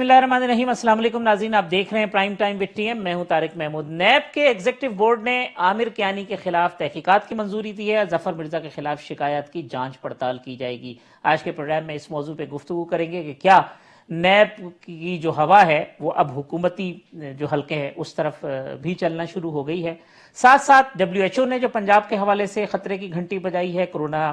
बिस्मिल्लाहिर्रहमानिर्रहीम। अस्सलाम वालेकुम नाज़रीन, आप देख रहे हैं प्राइम टाइम विद टीएम। मैं हूं तारिक महमूद। नैब के एग्जीक्यूटिव बोर्ड ने आमिर कियानी के खिलाफ तहकीकात की मंजूरी दी है। जफर मिर्जा के खिलाफ शिकायत की जांच पड़ताल की जाएगी। आज के प्रोग्राम में इस मौजू पे गुफ्तगू करेंगे कि क्या नैब की जो हवा है वो अब हुकूमती जो हल्के हैं उस तरफ भी चलना शुरू हो गई है। साथ साथ WHO ने जो पंजाब के हवाले से खतरे की घंटी बजाई है कोरोना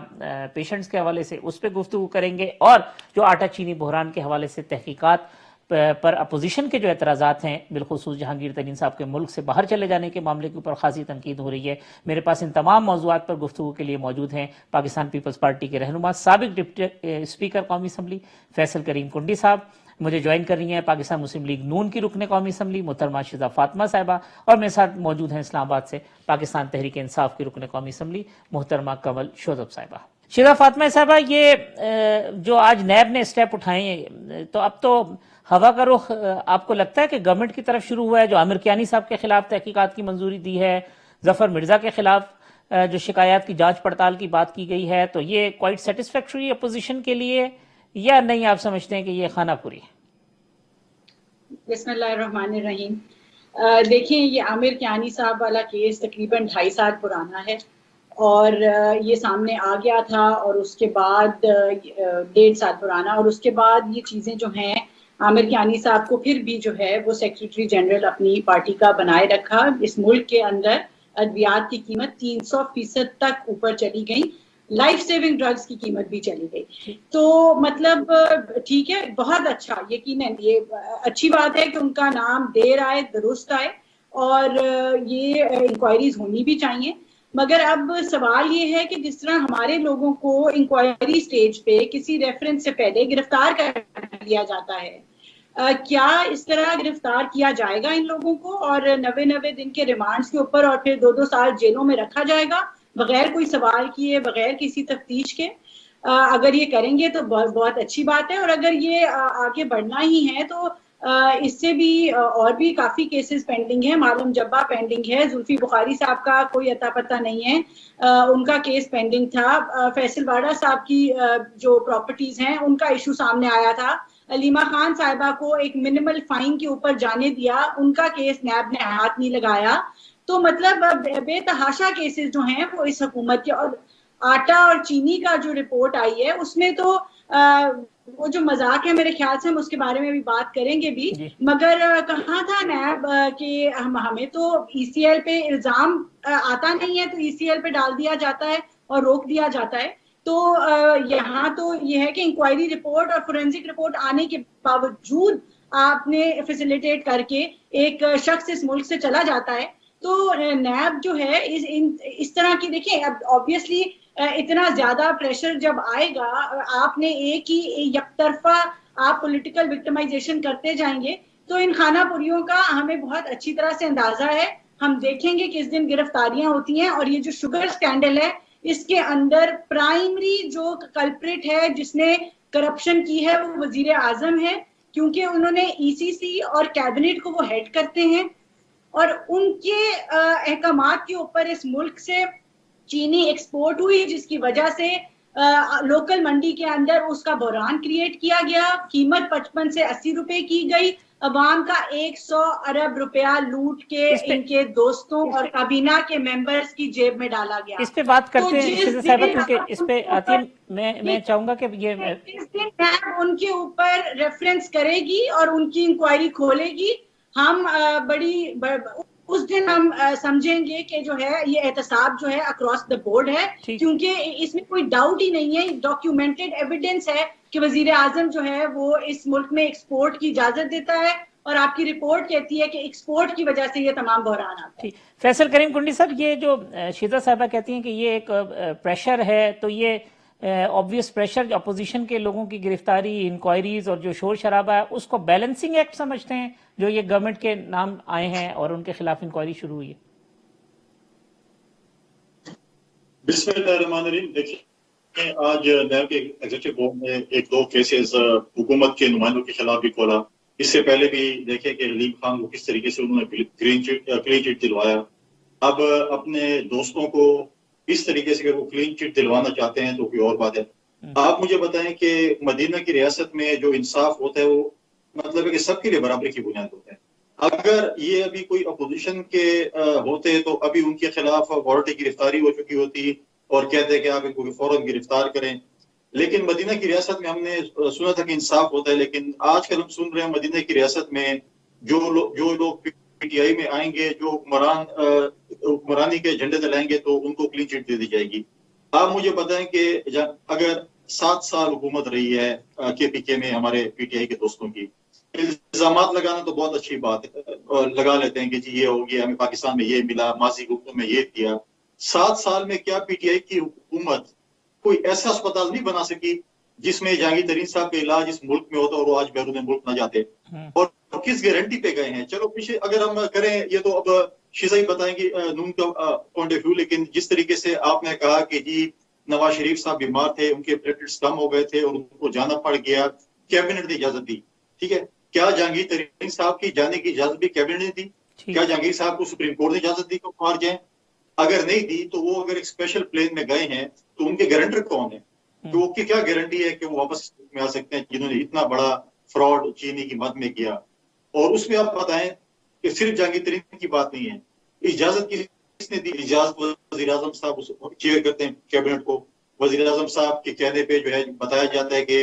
पेशेंट्स के हवाले से, उस पर गुफ्तगू करेंगे। और जो आटा चीनी बहरान के हवाले से तहकीकात पर अपोजिशन के जो एतराज़ात हैं, बिलखुसूस जहांगीर तरीन साहब के मुल्क से बाहर चले जाने के मामले के ऊपर खासी तनकीद हो रही है। मेरे पास इन तमाम मौज़ूआत पर गुफ्तगू के लिए मौजूद हैं पाकिस्तान पीपल्स पार्टी के रहनुमा साबिक डिप्टी स्पीकर कौमी असम्बली फैसल करीम कुंडी साहब। मुझे ज्वाइन कर रही हैं पाकिस्तान मुस्लिम लीग नून की रुकने कौमी असम्बली मोहतरमा शिजा फातिमा साहिबा, और मेरे साथ मौजूद हैं इस्लामाबाद से पाकिस्तान तहरीक इंसाफ की रुकने कौमी असम्बली मोहतरमा कमल शोजब साहिबा। शिजा फातिमा साहिबा, ये जो आज नैब ने स्टेप उठाए, तो अब तो हवा का रुख आपको लगता है कि गवर्नमेंट की तरफ शुरू हुआ है? जो आमिर कियानी साहब के खिलाफ तहकीकात की मंजूरी दी है, जफर मिर्जा के खिलाफ जो शिकायत की जांच पड़ताल की बात की गई है, तो ये क्वाइट सेटिस्फैक्टरी अपोजिशन के लिए, या नहीं आप समझते हैं कि ये खानापुरी है? बिस्मिल्लाहिर्रहमानिर्रहीम। देखिए, ये आमिर कियानी साहब वाला केस तकरीबन 2.5 साल पुराना है और ये सामने आ गया था, और उसके बाद 1.5 साल पुराना, और उसके बाद ये चीज़ें जो हैं, आमिर कियानी साहब को फिर भी जो है वो सेक्रेटरी जनरल अपनी पार्टी का बनाए रखा। इस मुल्क के अंदर अद्वियात की कीमत 300% तक ऊपर चली गई, लाइफ सेविंग ड्रग्स की कीमत भी चली गई। तो मतलब ठीक है, बहुत अच्छा, यकीनन ये अच्छी बात है कि उनका नाम देर आए दुरुस्त आए, और ये इंक्वायरीज होनी भी चाहिए। मगर अब सवाल ये है कि जिस तरह हमारे लोगों को इंक्वायरी स्टेज पे किसी रेफरेंस से पहले गिरफ्तार कर लिया जाता है, क्या इस तरह गिरफ्तार किया जाएगा इन लोगों को, और 90 दिन के रिमांड्स के ऊपर, और फिर 2-2 साल जेलों में रखा जाएगा बगैर कोई सवाल किए, बगैर किसी तफ्तीश के? अगर ये करेंगे तो बहुत अच्छी बात है, और अगर ये आगे बढ़ना ही है तो इससे भी और भी काफी केसेस पेंडिंग है। मालूम जब्बा पेंडिंग है, जुल्फी बुखारी साहब का कोई अता पता नहीं है, उनका केस पेंडिंग था। फैसल वाडा साहब की जो प्रॉपर्टीज हैं उनका इशू सामने आया था। अलीमा खान साहिबा को एक मिनिमल फाइन के ऊपर जाने दिया, उनका केस नैब ने हाथ नहीं लगाया। तो मतलब बेतहाशा केसेस जो हैं वो इस हुकूमत के। और आटा और चीनी का जो रिपोर्ट आई है उसमें तो वो जो मजाक है, मेरे ख्याल से हम उसके बारे में भी बात करेंगे भी, मगर कहाँ था नैब कि हमें तो ECL पे इल्जाम आता नहीं है तो ECL पे डाल दिया जाता है और रोक दिया जाता है। तो यहाँ तो ये है कि इंक्वायरी रिपोर्ट और फोरेंसिक रिपोर्ट आने के बावजूद आपने फैसिलिटेट करके एक शख्स इस मुल्क से चला जाता है। तो नैब जो है इस तरह की, देखिए अब ऑब्वियसली इतना ज्यादा प्रेशर जब आएगा, आपने एक ही यकतरफा आप पॉलिटिकल विक्टिमाइजेशन करते जाएंगे, तो इन खानापुरियों का हमें बहुत अच्छी तरह से अंदाजा है। हम देखेंगे किस दिन गिरफ्तारियां होती हैं, और ये जो शुगर स्कैंडल है इसके अंदर प्राइमरी जो कल्प्रिट है जिसने करप्शन की है वो वजीर आजम है, क्योंकि उन्होंने ECC और कैबिनेट को वो हेड करते हैं, और उनके अहकामात के ऊपर इस मुल्क से चीनी एक्सपोर्ट हुई, जिसकी वजह से लोकल मंडी के अंदर उसका बहरान क्रिएट किया गया। कीमत 55 से 80 रुपए की गई, अवाम का 100 अरब रुपया लूट के इनके दोस्तों और काबीना के मेंबर्स की जेब में डाला गया। इस पे बात करते हैं क्योंकि इस पे आती है, मैं चाहूंगा कि ये इस दिन नैब उनके ऊपर रेफरेंस करेगी और उनकी इंक्वायरी खोलेगी। हम उस दिन हम समझेंगे कि जो है ये एहतसाब जो है अक्रॉस द बोर्ड है, क्योंकि इसमें कोई डाउट ही नहीं है, डॉक्यूमेंटेड एविडेंस है कि वजीर आजम जो है वो इस मुल्क में एक्सपोर्ट की इजाजत देता है, और आपकी रिपोर्ट कहती है कि एक्सपोर्ट की वजह से ये तमाम बहरान आता है। फैसल करीम कुंडी साहब, ये जो शिजा साहबा कहती हैं कि ये एक प्रेशर है, तो ये ऑब्वियस प्रेशर अपोजिशन के लोगों की गिरफ्तारी, इंक्वायरीज और जो शोर शराबा है उसको बैलेंसिंग एक्ट समझते हैं जो ये गवर्नमेंट के नाम आए हैं और उनके खिलाफ इंक्वायरी शुरू हुई है? बिस्मिल्लाहिर्रहमानिर्रहीम। देखिए, आज नैब के एग्जीक्यूटिव बोर्ड ने 1-2 केसेस हुकूमत के नुमाइंदों के खिलाफ भी खोला। इससे पहले भी देखे कि अलीम खान को किस तरीके से उन्होंने क्लीन चिट दिलवाया। अब अपने दोस्तों को इस तरीके से अगर वो क्लीन चिट दिलवाना चाहते हैं तो कोई और बात है। आप मुझे बताएं कि मदीना की रियासत में जो इंसाफ होता है वो मतलब है कि सबके लिए बराबरी की बुनियाद होता है। अगर ये अभी कोई अपोजिशन के होते तो अभी उनके खिलाफ वारंट की गिरफ्तारी हो चुकी होती और कहते हैं कि आप इनको फौरन गिरफ्तार करें। लेकिन मदीना की रियासत में हमने सुना था कि इंसाफ होता है, लेकिन आजकल हम सुन रहे हैं मदीना की रियासत में जो लोग पीटीआई में आएंगे, जो हुक्मरानी के झंडे दिलाएंगे तो उनको क्लीन चिट दे दी जाएगी। आप मुझे बताएं कि अगर 7 साल हुकूमत रही है केपीके में हमारे पीटीआई के दोस्तों की, इल्जामात लगाना तो बहुत अच्छी बात है, लगा लेते हैं कि जी ये हो गया, हमें पाकिस्तान में ये मिला, माजी हुकूमत में ये किया। 7 साल में क्या पीटीआई की हुकूमत कोई ऐसा अस्पताल नहीं बना सकी जिसमें जहांगीर तरीन साहब का इलाज इस मुल्क में होता और वो आज बैरून मुल्क न जाते? और किस गारंटी पे गए हैं? चलो पीछे अगर हम करें, ये तो अब शिजा ही बताएंगी नून का पॉइंट ऑफ व्यू, लेकिन जिस तरीके से आपने कहा कि जी नवाज शरीफ साहब बीमार थे, उनके प्लेटलेट्स कम हो गए थे और उनको जाना पड़ गया, कैबिनेट ने इजाजत दी, ठीक है। क्या जहांगीर तरीन साहब की जाने की इजाजत भी कैबिनेट ने दी? क्या जहांगीर साहब को सुप्रीम कोर्ट ने इजाजत दी कि बाहर जाए? अगर नहीं दी तो वो अगर एक स्पेशल प्लेन में गए हैं तो उनके गारंटर कौन है? तो उसकी क्या गारंटी है कि वो वापस में आ सकते हैं जिन्होंने इतना बड़ा फ्रॉड चीनी की मद में किया? और उसमें आप बताएं कि सिर्फ जहांगीर तरीन की बात नहीं है, इजाजत किसने दी? इजाजत वजीर आजम साहब चेयर करते हैं कैबिनेट को। वजीर आजम साहब के कहने पे जो है बताया जाता है कि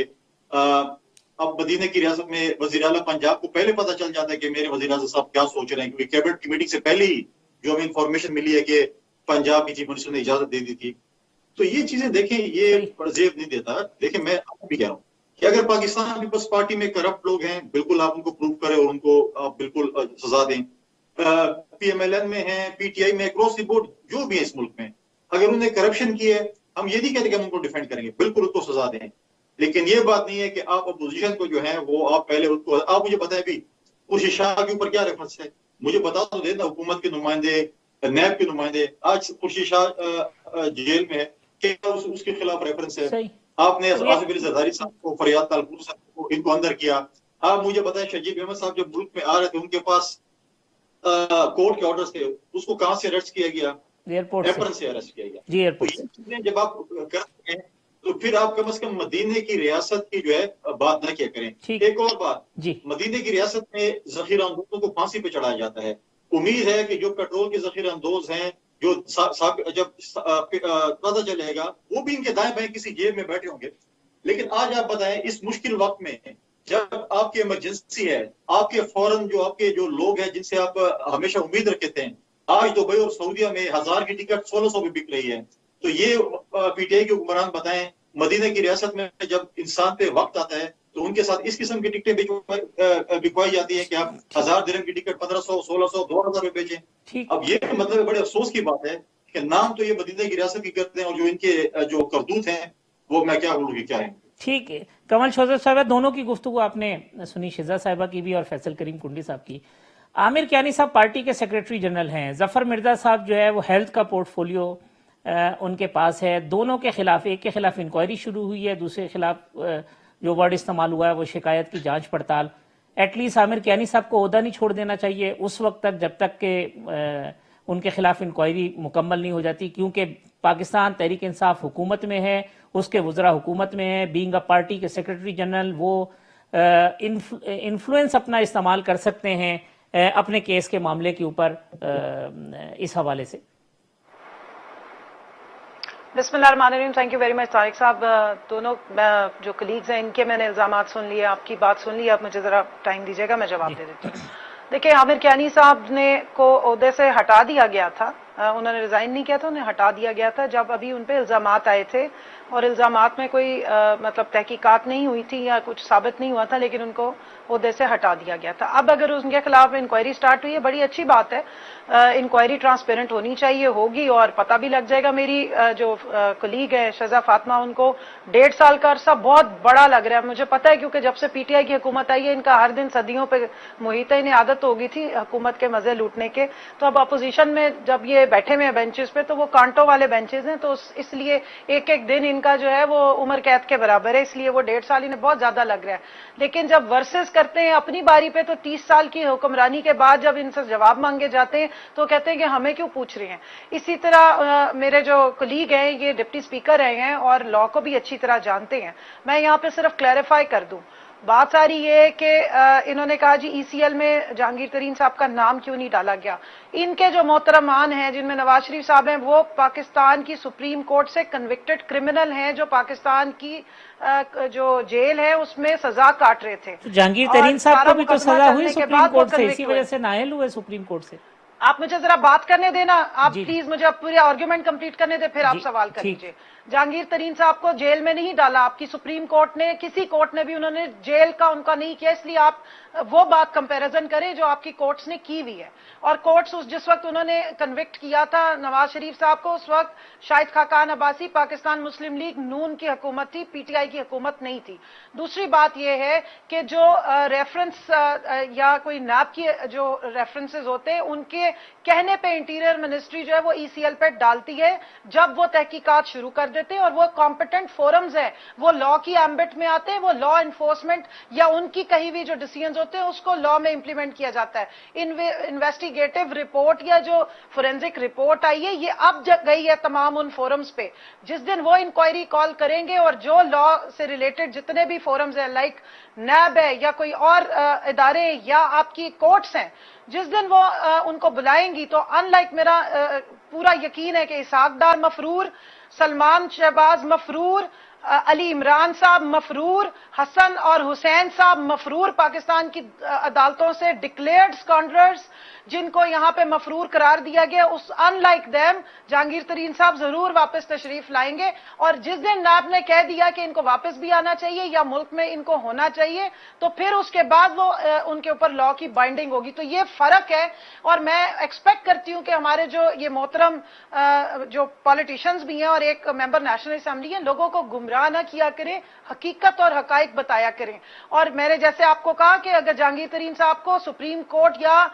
अब मदीने की रियासत में वजीर आला पंजाब को पहले पता चल जाता है कि मेरे वजीर आजम साहब क्या सोच रहे हैं, क्योंकि कैबिनेट की मीटिंग से पहले ही जो हमें इंफॉर्मेशन मिली है कि पंजाब की चीफ मिनिस्टर ने इजाजत दे दी थी। तो ये चीजें देखें, ये जेब नहीं देता। देखें, मैं आपको भी कह रहा हूँ कि अगर पाकिस्तान पीपल्स पार्टी में करप्ट लोग हैं, बिल्कुल आप उनको प्रूव करें और उनको आप बिल्कुल सजा दें। पीएमएलएन में है, पीटीआई में, क्रॉस द बोर्ड जो भी है इस मुल्क में, अगर उन्होंने करप्शन की है, हम ये नहीं कहते कि हम उनको डिफेंड करेंगे, बिल्कुल उनको सजा दें। लेकिन ये बात नहीं है कि आप अपोजिशन को जो है वो आप पहले उसको, आप मुझे बताएं भी खुर्शीद शाह के ऊपर क्या रेफरेंस है, मुझे बता तो देना। हुकूमत के नुमाइंदे, नैब के नुमाइंदे, आज खुर्शीद शाह जेल में है, क्या उसके खिलाफ रेफरेंस है? आपने आसिफ अली जरदारी साहब को, फरियाद तालपुर साहब को, इनको अंदर किया। आप मुझे बताएं शजीब अहमद साहब जब मुल्क में आ रहे थे, उनके पास कोर्ट के ऑर्डर्स थे, उसको कहां से अरेस्ट किया गया? एयरपोर्ट से अरेस्ट किया गया। जी, एयरपोर्ट से। तो ये चीजें जब आप करते हैं तो फिर आप कम से कम मदीने की रियासत की जो है बात ना किया करें। एक और बात, मदीने की रियासत में जखीरा अंदोजों को फांसी पे चढ़ाया जाता है। उम्मीद है कि जो पेट्रोल के जखीरा अंदोज हैं, जो जब पता चलेगा वो भी इनके दाएं बाएं किसी जेब में बैठे होंगे। लेकिन आज आप बताएं, इस मुश्किल वक्त में जब आपकी इमरजेंसी है, आपके फौरन जो आपके जो लोग हैं जिनसे आप हमेशा उम्मीद रखते थे, आज दुबई और सऊदीया में 1000 की टिकट 1600 में बिक रही है। तो ये पीटीआई के हुक्मरान बताएं, मदीने की रियासत में जब इंसान पे वक्त आता है तो उनके साथ इस किस्म की टिकटें बिकवाई जाती है कि आप 1000 दिरहम की टिकट 1500, 1600, 2000 में बेचें। अब ये मतलब बड़े अफसोस की बात है कि नाम तो ये मदीने की रियासत की करते हैं और जो इनके जो करतूत हैं वो मैं क्या बोलूँ कि क्या है। ठीक है, कमल शोजत साहब, दोनों की गुफ्तगू आपने सुनी, शिजा साहिबा की भी और फैसल करीम कुंडी साहब की। आमिर कियानी साहब पार्टी के सेक्रेटरी जनरल हैं, जफर मिर्जा साहब जो है वो हेल्थ का पोर्टफोलियो उनके पास है। दोनों के खिलाफ, एक के खिलाफ इंक्वायरी शुरू हुई है, दूसरे के खिलाफ जो वर्ड इस्तेमाल हुआ है वो शिकायत की जांच पड़ताल। एटलीस्ट आमिर कियानी साहब को ओहदा नहीं छोड़ देना चाहिए उस वक्त तक जब तक के उनके खिलाफ इंक्वायरी मुकम्मल नहीं हो जाती, क्योंकि पाकिस्तान तहरीक इंसाफ हुकूमत में है, उसके वज़रा हुकूमत में है। बीइंग अ पार्टी के सेक्रेटरी जनरल वो इन्फ्लुएंस अपना इस्तेमाल कर सकते हैं अपने केस के मामले के ऊपर। इस हवाले से बिस्मिल्लाहिर्रहमानिर्रहीम। Thank you very much Tariq साहब। दोनों जो कलीग्स हैं इनके मैंने इल्जामात सुन लिए, आपकी बात सुन ली। आप मुझे जरा टाइम दीजिएगा, मैं जवाब दे देती हूँ। देखिए, आमिर कियानी साहब ने को ओहदे से हटा दिया गया था, उन्होंने रिजाइन नहीं किया था, उन्हें हटा दिया गया था जब अभी उन पे इल्जामात आए थे और इल्जामात में कोई मतलब तहकीकात नहीं हुई थी या कुछ साबित नहीं हुआ था, लेकिन उनको ओहदे से हटा दिया गया था। अब अगर उनके खिलाफ इंक्वायरी स्टार्ट हुई है, बड़ी अच्छी बात है। इंक्वायरी ट्रांसपेरेंट होनी चाहिए, होगी और पता भी लग जाएगा। मेरी जो कलीग है शजा फातिमा, उनको 1.5 साल का अरसा बहुत बड़ा लग रहा है, मुझे पता है, क्योंकि जब से पीटीआई की हुकूमत आई है इनका हर दिन सदियों पे मुहित इन्हें आदत हो गई थी हुकूमत के मजे लूटने के। तो अब अपोजिशन में जब ये बैठे हुए हैं बेंचेस पे, तो वो कांटों वाले बेंचेस हैं, तो इसलिए एक एक दिन इनका जो है वो उम्र कैद के बराबर है, इसलिए वो 1.5 साल इन्हें बहुत ज्यादा लग रहा है। लेकिन जब वर्सेस करते हैं अपनी बारी पे, तो 30 साल की हुक्मरानी के बाद जब इनसे जवाब मांगे जाते हैं तो कहते हैं कि हमें क्यों पूछ रहे हैं। इसी तरह मेरे जो कलीग हैं ये डिप्टी स्पीकर रहे हैं और लॉ को भी अच्छी तरह जानते हैं। मैं यहाँ पे सिर्फ क्लैरिफाई कर दूं, بات ساری یہ ہے کہ انہوں نے کہا جی ECL میں جہانگیر ترین صاحب کا نام کیوں نہیں ڈالا گیا. ان کے جو محترمان ہیں جن میں نواز شریف صاحب ہیں وہ پاکستان کی سپریم کورٹ سے کنوکٹڈ کرمنل ہیں جو پاکستان کی جو جیل ہے اس میں سزا کاٹ رہے تھے. جہانگیر ترین صاحب کو بھی تو سزا ہوئی سپریم کورٹ سے, اسی وجہ سے نائل ہوئے سپریم کورٹ سے. آپ مجھے ذرا بات کرنے دینا, آپ پلیز مجھے پوری آرگیومنٹ کمپلیٹ کرنے دے, پھر آپ سوال کر لیجیے. جہانگیر ترین صاحب کو جیل میں نہیں ڈالا آپ کی سپریم کورٹ نے, کسی کورٹ نے بھی انہوں نے جیل کا ان کا نہیں کیا, اس لیے آپ وہ بات کمپیریزن کریں جو آپ کی کورٹس نے کی ہوئی ہے. اور کورٹس جس وقت انہوں نے کنوکٹ کیا تھا نواز شریف صاحب کو, اس وقت شاہد خاقان عباسی پاکستان مسلم لیگ نون کی حکومت تھی, PTI کی حکومت نہیں تھی. دوسری بات یہ ہے کہ جو ریفرنس یا کوئی نیب کی جو ریفرنسز ہوتے ہیں ان کے کہنے پہ انٹیریئر منسٹری جو ہے وہ ECL پہ ڈالتی ہے جب وہ تحقیقات شروع کر دیتے ہیں, اور وہ کمپیٹنٹ فورمز ہیں, وہ لا کی ایمبٹ میں آتے ہیں, وہ لا انفورسمنٹ یا ان کی کہی ہوئی جو ڈیسیژنز ہوتے ہیں اس کو لا میں امپلیمنٹ کیا جاتا ہے. انویسٹیگیٹو رپورٹ یا جو فورینزک رپورٹ آئی ہے یہ اب گئی ہے تمام ان فورمز پہ. جس دن وہ انکوائری کال کریں گے اور جو لا سے ریلیٹڈ جتنے بھی فورمز ہیں لائک نیب ہے یا کوئی اور ادارے یا آپ کی کورٹس ہیں, جس دن وہ ان کو بلائیں گی تو ان لائک میرا پورا یقین ہے کہ اسحاق ڈار مفرور, سلمان شہباز مفرور, علی عمران صاحب مفرور, حسن اور حسین صاحب مفرور, پاکستان کی عدالتوں سے ڈکلیئرڈ اسکانڈرز جن کو یہاں پہ مفرور قرار دیا گیا, اس ان لائک دیم جہانگیر ترین صاحب ضرور واپس تشریف لائیں گے. اور جس دن نیب نے کہہ دیا کہ ان کو واپس بھی آنا چاہیے یا ملک میں ان کو ہونا چاہیے تو پھر اس کے بعد وہ ان کے اوپر لا کی بائنڈنگ ہوگی. تو یہ فرق ہے, اور میں ایکسپیکٹ کرتی ہوں کہ ہمارے جو یہ محترم جو پالیٹیشینز بھی ہیں اور ایک ممبر نیشنل اسمبلی ہیں, لوگوں کو گمراہ نہ کیا کریں, حقیقت اور حقائق بتایا کریں. اور میں نے جیسے آپ کو کہا کہ اگر جہانگیر ترین صاحب کو سپریم کورٹ یا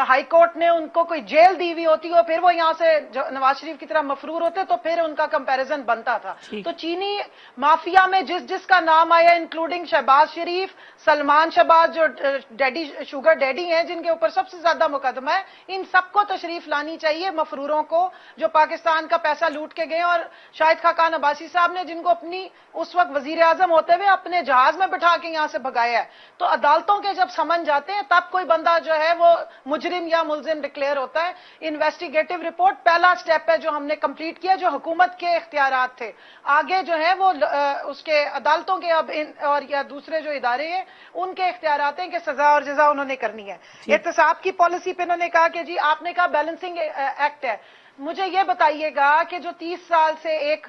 ہائی کورٹ نے ان کو کوئی جیل دی ہوئی ہوتی اور پھر وہ یہاں سے نواز شریف کی طرح مفرور ہوتے تو پھر ان کا کمپیریزن بنتا تھا. تو چینی مافیا میں جس کا نام آیا انکلوڈنگ شہباز شریف, سلمان شہباز جو ڈیڈی شوگر ڈیڈی ہیں جن کے اوپر سب سے زیادہ مقدمہ ہے, ان سب کو تشریف لانی چاہیے, مفروروں کو جو پاکستان کا پیسہ لوٹ کے گئے, اور شاہد خاقان عباسی صاحب نے جن کو اپنی اس وقت وزیر اعظم ہوتے ہوئے اپنے جہاز میں بٹھا کے یہاں سے بھگایا ہے. تو عدالتوں کے جب سمن جاتے ہیں تب کوئی بندہ جو ہے وہ مجرم یا ملزم ڈکلیئر ہوتا ہے. انویسٹیگیٹو رپورٹ پہلا سٹیپ ہے جو ہم نے کمپلیٹ کیا, جو حکومت کے اختیارات تھے. آگے جو ہے وہ اس کے عدالتوں کے اب اور یا دوسرے جو ادارے ہیں ان کے اختیارات ہیں کہ سزا اور جزا انہوں نے کرنی ہے. احتساب کی پالیسی پہ انہوں نے کہا کہ جی آپ نے کہا بیلنسنگ ایکٹ ہے. مجھے یہ بتائیے گا کہ جو 30 سال سے ایک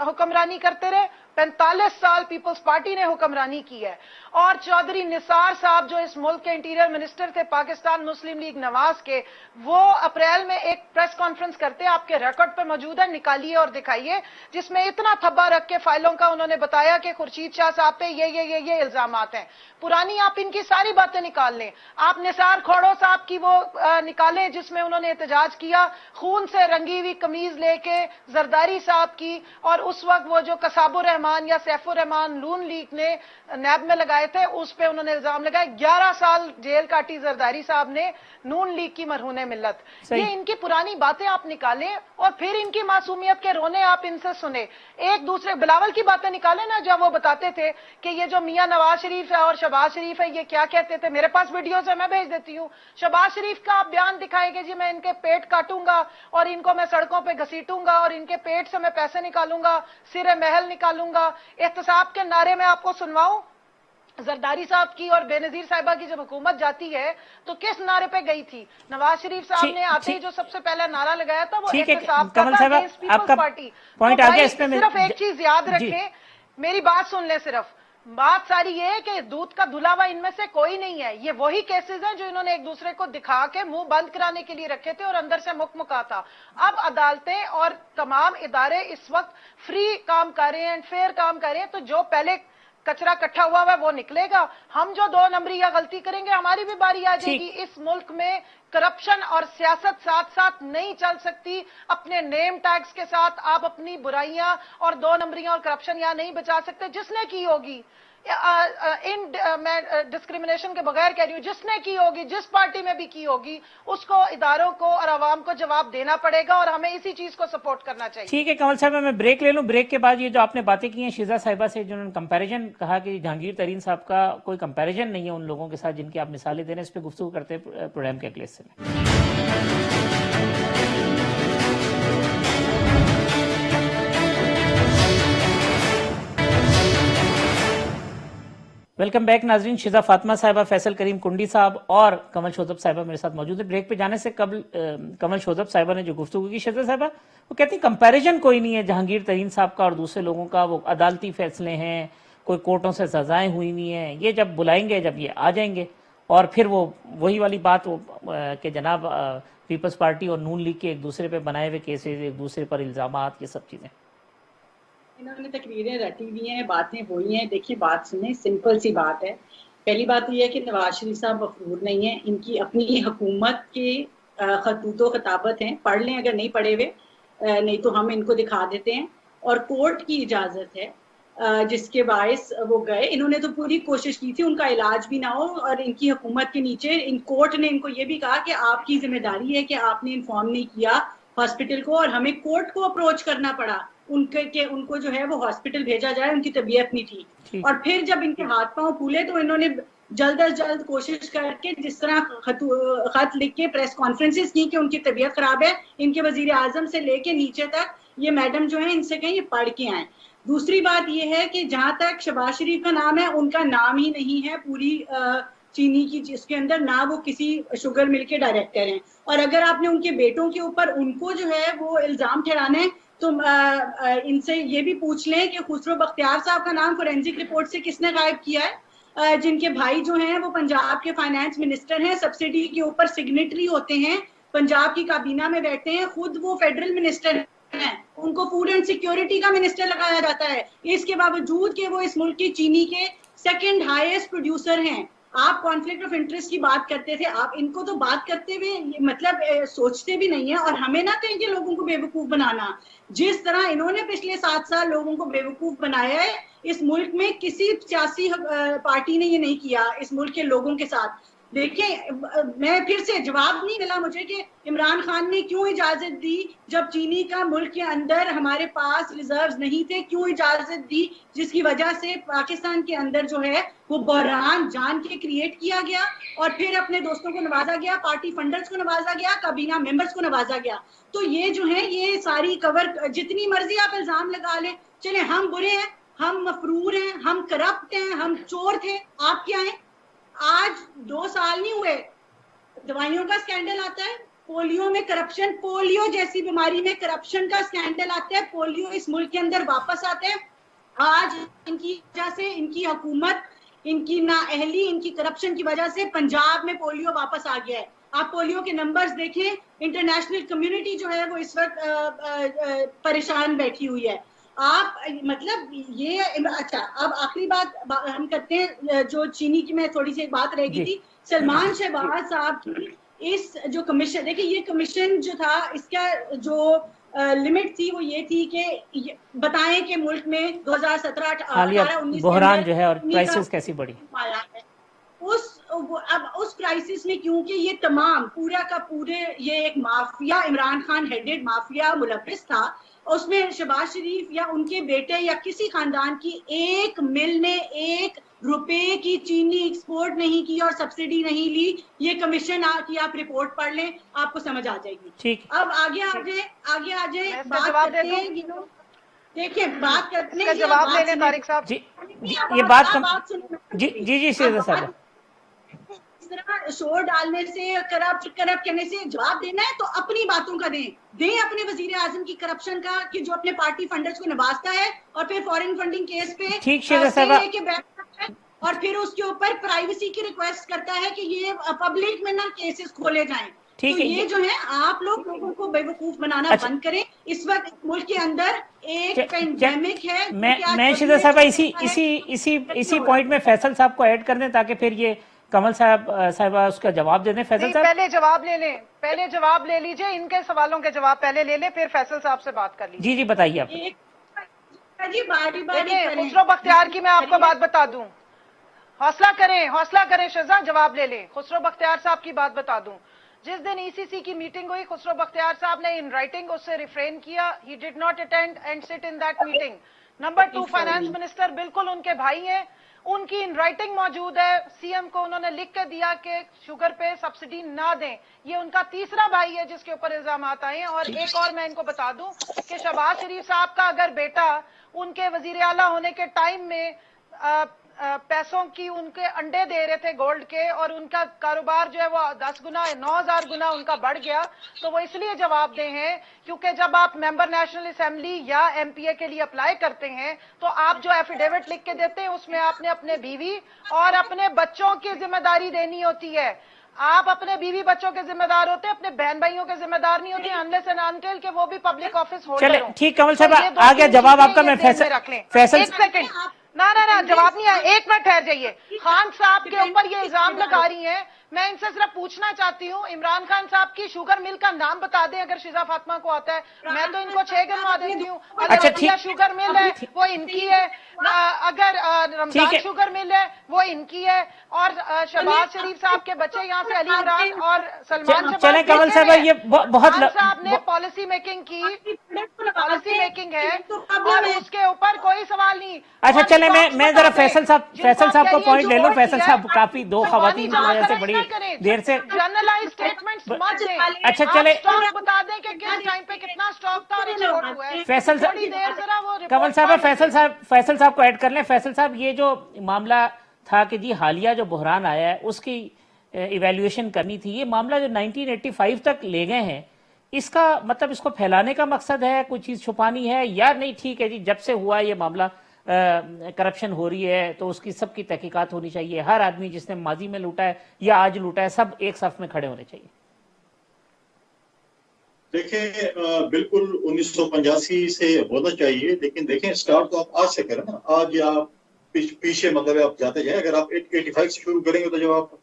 حکمرانی کرتے رہے, 45 سال پیپلز پارٹی نے حکمرانی کی ہے, اور چودھری نثار صاحب جو اس ملک کے انٹیریئر منسٹر تھے پاکستان مسلم لیگ نواز کے, وہ اپریل میں ایک پریس کانفرنس کرتے, آپ کے ریکارڈ پہ موجود ہے, نکالیے اور دکھائیے, جس میں اتنا تھبا رکھ کے فائلوں کا انہوں نے بتایا کہ خورشید شاہ صاحب پہ یہ الزامات ہیں. پرانی آپ ان کی ساری باتیں نکال لیں. آپ نثار کھوڑو صاحب کی وہ نکالیں جس میں انہوں نے احتجاج کیا خون سے رنگی ہوئی قمیض لے کے زرداری صاحب کی, اور اس وقت وہ جو قصاب الرحمان یا سیف الرحمان نون لیگ نے نیب میں لگائے تھے اس پہ انہوں نے الزام لگائے. 11 سال جیل کاٹی زرداری صاحب نے, نون لیگ کی مرہون ملت. یہ ان کی پرانی باتیں آپ نکالیں اور پھر ان کی معصومیت کے رونے آپ ان سے سنیں. ایک دوسرے بلاول کی باتیں نکالیں نا, جب وہ بتاتے تھے کہ یہ جو میاں نواز شریف ہے اور شہباز شریف ہے یہ کیا کہتے تھے, میرے پاس ویڈیوز ہے میں بھیج دیتی ہوں. شہباز شریف کا آپ بیان دکھائیں کہ جی میں ان کے پیٹ کاٹوں گا اور ان کو میں سڑکوں پہ گھسیٹوں گا اور ان کے پیٹ سے میں پیسے نکالوں گا, سر محل نکالوں گا. احتساب کے نعرے میں آپ کو سنواؤں, زرداری صاحب کی اور بے نظیر صاحبہ کی جب حکومت جاتی ہے تو کس نعرے پہ گئی تھی؟ نواز شریف صاحب نے آتے ہی جو سب سے پہلا نعرہ لگایا تھا وہ احتساب کا تھا اگینسٹ پیپلز پارٹی. صرف ایک چیز یاد رکھیں, میری بات سن لیں, صرف بات ساری یہ ہے کہ دودھ کا دھلا ہوا ان میں سے کوئی نہیں ہے. یہ وہی کیسز ہیں جو انہوں نے ایک دوسرے کو دکھا کے منہ بند کرانے کے لیے رکھے تھے اور اندر سے مکمکا تھا. اب عدالتیں اور تمام ادارے اس وقت فری کام کر رہے ہیں, فیئر کام کر رہے ہیں, تو جو پہلے کچرا کٹھا ہوا ہے وہ نکلے گا. ہم جو 2 نمبری یا غلطی کریں گے ہماری بھی باری آ جائے گی. اس ملک میں کرپشن اور سیاست ساتھ ساتھ نہیں چل سکتی. اپنے نیم ٹیگز کے ساتھ آپ اپنی برائیاں اور 2 نمبریاں اور کرپشن یہاں نہیں بچا سکتے. جس نے کی ہوگی میں ڈسکریمنیشن کے بغیر کہہ رہی ہوں، جس نے کی ہوگی، جس پارٹی میں بھی کی ہوگی، اس کو اداروں کو اور عوام کو جواب دینا پڑے گا، اور ہمیں اسی چیز کو سپورٹ کرنا چاہیے. ٹھیک ہے کمل صاحبہ، میں بریک لے لوں. بریک کے بعد یہ جو آپ نے باتیں کی ہیں شیزا صاحبہ سے، جنہوں نے کمپیریزن کہا کہ جہانگیر ترین صاحب کا کوئی کمپیریزن نہیں ہے ان لوگوں کے ساتھ جن کی آپ مثالیں دے رہے ہیں، اس پہ گفتگو کرتے ہیں پروگرام کے اگلے حصے میں. ویلکم بیک ناظرین. شیزا فاطمہ صاحبہ، فیصل کریم کنڈی صاحب اور کمل شوذب صاحبہ میرے ساتھ موجود ہیں. بریک پہ جانے سے قبل کمل شوذب صاحبہ نے جو گفتگو کی شیزا صاحبہ، وہ کہتی ہیں کمپیریزن کوئی نہیں ہے جہانگیر ترین صاحب کا اور دوسرے لوگوں کا، وہ عدالتی فیصلے ہیں، کوئی کورٹوں سے سزائیں ہوئی نہیں ہیں، یہ جب بلائیں گے، جب یہ آ جائیں گے، اور پھر وہی والی بات کہ جناب پیپلز پارٹی اور نون لیگ کے ایک دوسرے پہ بنائے ہوئے کیسز، ایک دوسرے پر الزامات، یہ سب چیزیں. انہوں نے تقریریں رٹی ہوئی ہیں، باتیں ہوئی ہیں. دیکھیے بات سنیں، سمپل سی بات ہے. پہلی بات تو یہ ہے کہ نواز شریف صاحب مفرور نہیں ہیں. ان کی اپنی حکومت کے خطوط و خطابت ہیں، پڑھ لیں اگر نہیں پڑھے ہوئے، نہیں تو ہم ان کو دکھا دیتے ہیں. اور کورٹ کی اجازت ہے جس کے باعث وہ گئے. انہوں نے تو پوری کوشش کی تھی ان کا علاج بھی نہ ہو، اور ان کی حکومت کے نیچے کورٹ نے ان کو یہ بھی کہا کہ آپ کی ذمہ داری ہے کہ آپ نے انفارم نہیں کیا ہاسپٹل کو، اور ہمیں کورٹ کو اپروچ کرنا پڑا ان کو جو ہے وہ ہاسپٹل بھیجا جائے، ان کی طبیعت نہیں تھی. اور پھر جب ان کے ہاتھ پاؤں پھولے تو انہوں نے جلد از جلد کوشش کر کے جس طرح خط لکھ کے پریس کانفرنسز کی کہ ان کی طبیعت خراب ہے، ان کے وزیر اعظم سے لے کے نیچے تک یہ میڈم جو ہیں ان سے کہیں یہ پڑھ کے آئیں. دوسری بات یہ ہے کہ جہاں تک شہباز شریف کا نام ہے، ان کا نام ہی نہیں ہے پوری چینی کی جس کے اندر، نہ وہ کسی شوگر مل کے ڈائریکٹر ہیں. اور اگر آپ نے ان کے بیٹوں کے اوپر ان کو جو ہے وہ الزام ٹھہرانے، تو ان سے یہ بھی پوچھ لیں کہ خسرو بختیار صاحب کا نام فورینزک رپورٹ سے کس نے غائب کیا ہے، جن کے بھائی جو ہیں وہ پنجاب کے فائنانس منسٹر ہیں، سبسڈی کے اوپر سگنیٹری ہوتے ہیں، پنجاب کی کابینہ میں بیٹھتے ہیں، خود وہ فیڈرل منسٹر ہیں، ان کو فوڈ اینڈ سیکیورٹی کا منسٹر لگایا جاتا ہے، اس کے باوجود کہ وہ اس ملک کی چینی کے سیکنڈ ہائیسٹ پروڈیوسر ہیں. آپ کانفلکٹ آف انٹرسٹ کی بات کرتے تھے، آپ ان کو تو بات کرتے ہوئے مطلب سوچتے بھی نہیں ہیں. اور ہمیں نہ کہیں کہ لوگوں کو بے وقوف بنانا، جس طرح انہوں نے پچھلے 7 سال لوگوں کو بے وقوف بنایا ہے، اس ملک میں کسی سیاسی پارٹی نے یہ نہیں کیا اس ملک کے لوگوں کے ساتھ. دیکھیں، میں پھر سے جواب نہیں ملا مجھے کہ عمران خان نے کیوں اجازت دی جب چینی کا ملک کے اندر ہمارے پاس ریزروز نہیں تھے، کیوں اجازت دی جس کی وجہ سے پاکستان کے اندر جو ہے وہ بحران جان کے کریٹ کیا گیا، اور پھر اپنے دوستوں کو نوازا گیا، پارٹی فنڈرز کو نوازا گیا، کابینہ ممبرز کو نوازا گیا. تو یہ جو ہے یہ ساری جتنی مرضی آپ الزام لگا لیں، چلیں ہم برے ہیں، ہم مفرور ہیں، ہم کرپٹ ہیں، ہم چور تھے، آپ کیا ہیں؟ آج 2 سال نہیں ہوئے، دوائیوں کا سکینڈل آتا ہے، پولیو میں کرپشن، پولیو جیسی بیماری میں کرپشن کا سکینڈل آتا ہے، پولیو اس ملک کے اندر واپس آتا ہے. آج ان کی وجہ سے، ان کی حکومت، ان کی نااہلی، ان کی کرپشن کی وجہ سے پنجاب میں پولیو واپس آ گیا ہے. آپ پولیو کے نمبرز دیکھیں، انٹرنیشنل کمیونٹی جو ہے وہ اس وقت پریشان بیٹھی ہوئی ہے. آپ مطلب یہ اچھا، اب آخری بات ہم کرتے ہیں جو چینی کی میں تھوڑی سی ایک بات رہ گئی تھی، سلمان شہباز صاحب کی اس جو کمیشن، دیکھیں یہ کمیشن جو تھا اس کا جو لمٹ تھی وہ یہ تھی کہ بتائیں کہ ملک میں 2017-18-19 بحران جو ہے اور کرائسس کیسی بڑی اب اس کرائسس میں، کیونکہ یہ تمام پورا کا پورے یہ ایک mafia, Imran Khan headed mafia ملوث تھا، اس میں شہباز شریف یا ان کے بیٹے یا کسی خاندان کی ایک مل نے 1 روپے کی چینی ایکسپورٹ نہیں کی اور سبسڈی نہیں لی. یہ کمیشن کی آپ رپورٹ پڑھ لیں، آپ کو سمجھ آ جائے گی. اب آگے آ جائے بات کرتے ہیں. دیکھیں بات کرتے ہیں، جواب لے لیں طارق صاحب. جی یہ بات جی شیزا صاحب، اس طرح شور ڈالنے سے، کرپٹ کرنے سے جواب دینا ہے تو اپنی باتوں کا دیں اپنے وزیر اعظم کی کرپشن کا کہ جو اپنے پارٹی فنڈرز کو نوازتا ہے اور پھر فورن فنڈنگ کیس پہ لے کے بیٹھتا ہے اور پھر اس کے اوپر پرائیویسی کی ریکویسٹ کرتا ہے کہ یہ پبلک میں نہ کیسز کھولے جائیں. تو یہ جو ہے آپ لوگوں کو بے وقوف بنانا بند کریں. اس وقت ملک کے اندر ایک پینڈیمک ہے. میں شیزا صاحبہ اسی پوائنٹ میں فیصل صاحب کو ایڈ کر دیں تاکہ پھر یہ کمل صاحبہ اس کا جواب دے دیں. فیصل صاحب پہلے جواب لے لیں، پہلے جواب لے لیجئے، ان کے سوالوں کے جواب پہلے لے لیں، پھر فیصل صاحب سے بات کر لیجئے. جی بتائیے آپ. جی باری باری دیکھیں خسرو بختیار کی میں آپ کو بات بتا دوں، حوصلہ کریں شہزاد، جواب لے لیں. خسرو بختیار صاحب کی بات بتا دوں، جس دن ای سی سی کی میٹنگ ہوئی خسرو بختیار صاحب نے ان رائٹنگ اس سے ریفرین کیا. ہی ڈڈ ناٹ اٹینڈ اینڈ سٹ in that meeting. Number 2، finance minister بالکل ان کے بھائی ہیں، ان کی ان رائٹنگ موجود ہے، سی ایم کو انہوں نے لکھ کے دیا کہ شوگر پہ سبسڈی نہ دیں. یہ ان کا تیسرا بھائی ہے جس کے اوپر الزامات آئے ہیں. اور ایک اور میں ان کو بتا دوں کہ شہباز شریف صاحب کا اگر بیٹا ان کے وزیر اعلیٰ ہونے کے ٹائم میں پیسوں کی ان کے انڈے دے رہے تھے گولڈ کے، اور ان کا کاروبار جو ہے وہ 10 گنا 9000 گنا ان کا بڑھ گیا، تو وہ اس لیے جواب دہ ہیں کیونکہ جب آپ ممبر نیشنل اسمبلی یا ایم پی اے کے لیے اپلائی کرتے ہیں تو آپ جو ایفیڈیوٹ لکھ کے دیتے ہیں اس میں آپ نے اپنے بیوی اور اپنے بچوں کی ذمہ داری دینی ہوتی ہے. آپ اپنے بیوی بچوں کے ذمہ دار ہوتے ہیں، اپنے بہن بھائیوں کے ذمہ دار نہیں ہوتے انلیس اینڈ انٹل کہ وہ بھی پبلک آفس ہولڈر چلے ہوں. ٹھیک، کمل تو صاحب یہ دو آ گیا تین جواب آپ کا. چیزیں میں یہ ذہن میں رکھ لیں. فیصل ایک سیکنڈ، نہ جواب نہیں آیا، ایک منٹ ٹھہر جائیے. خان صاحب کے اوپر یہ الزام لگا رہی ہیں، میں ان سے صرف پوچھنا چاہتی ہوں عمران خان صاحب کی شوگر مل کا نام بتا دیں اگر شیزا فاطمہ کو آتا ہے. میں تو ان کو 6 گنوا دیتی ہوں. اگر اچھا عطیہ ٹھیک شوگر مل ہے وہ ان کی ہے، اگر ٹھیک رمضان ہے. شوگر مل ہے وہ ان کی ہے، اور شہباز شریف صاحب کے بچے یہاں سے علی عمران اور سلمان چلیں شہباز کمل دیتے صاحب، ہیں. یہ بہت خان صاحب نے پالیسی میکنگ کی، پالیسی میکنگ ہے اور اس کے اوپر کوئی سوال نہیں. اچھا اور چلیں سٹاکس میں بتا ذرا دیں جن کو فیصل آپ صاحب کہہ کا رہی ہیں پوائنٹ لے لوں. جھوٹ فیصل ہے. صاحب کافی دو زبانی خواتین کی جمع وجہ سے کریں بڑی نہ کریں، دیر سے. جرنلائز اسٹیٹمنٹس مت دیں. اچھا آپ چلے سٹاک بتا دیں کہ کس ٹائم پہ کتنا سٹاک تھا اور ایکسپورٹ ہوا ہے. فیصل تھوڑی دیر ذرا وہ کمل رپورٹ صاحب پڑھ لیجیے. فیصل صاحب کو ایڈ کر لیں. فیصل صاحب، یہ جو معاملہ تھا کہ جی حالیہ جو بحران آیا ہے اس کی ایویلیویشن کرنی تھی، یہ معاملہ جو 1985 تک لے گئے ہیں، اس کا مطلب اس کو پھیلانے کا مقصد ہے، کوئی چیز چھپانی ہے، یا نہیں ٹھیک ہے جی جب سے ہوا یہ معاملہ کرپشن ہو رہی ہے تو اس کی سب کی تحقیقات ہونی چاہیے، ہر آدمی جس نے ماضی میں لوٹا ہے یا آج لوٹا ہے سب ایک صف میں کھڑے ہونے چاہیے؟ دیکھیں بالکل 1985 سے ہونا چاہیے، لیکن دیکھیں سٹارٹ تو آپ آج سے کریں نا. آج آپ پیچھے مطلب آپ جاتے جائیں. اگر آپ 85 سے شروع کریں گے تو جب آپ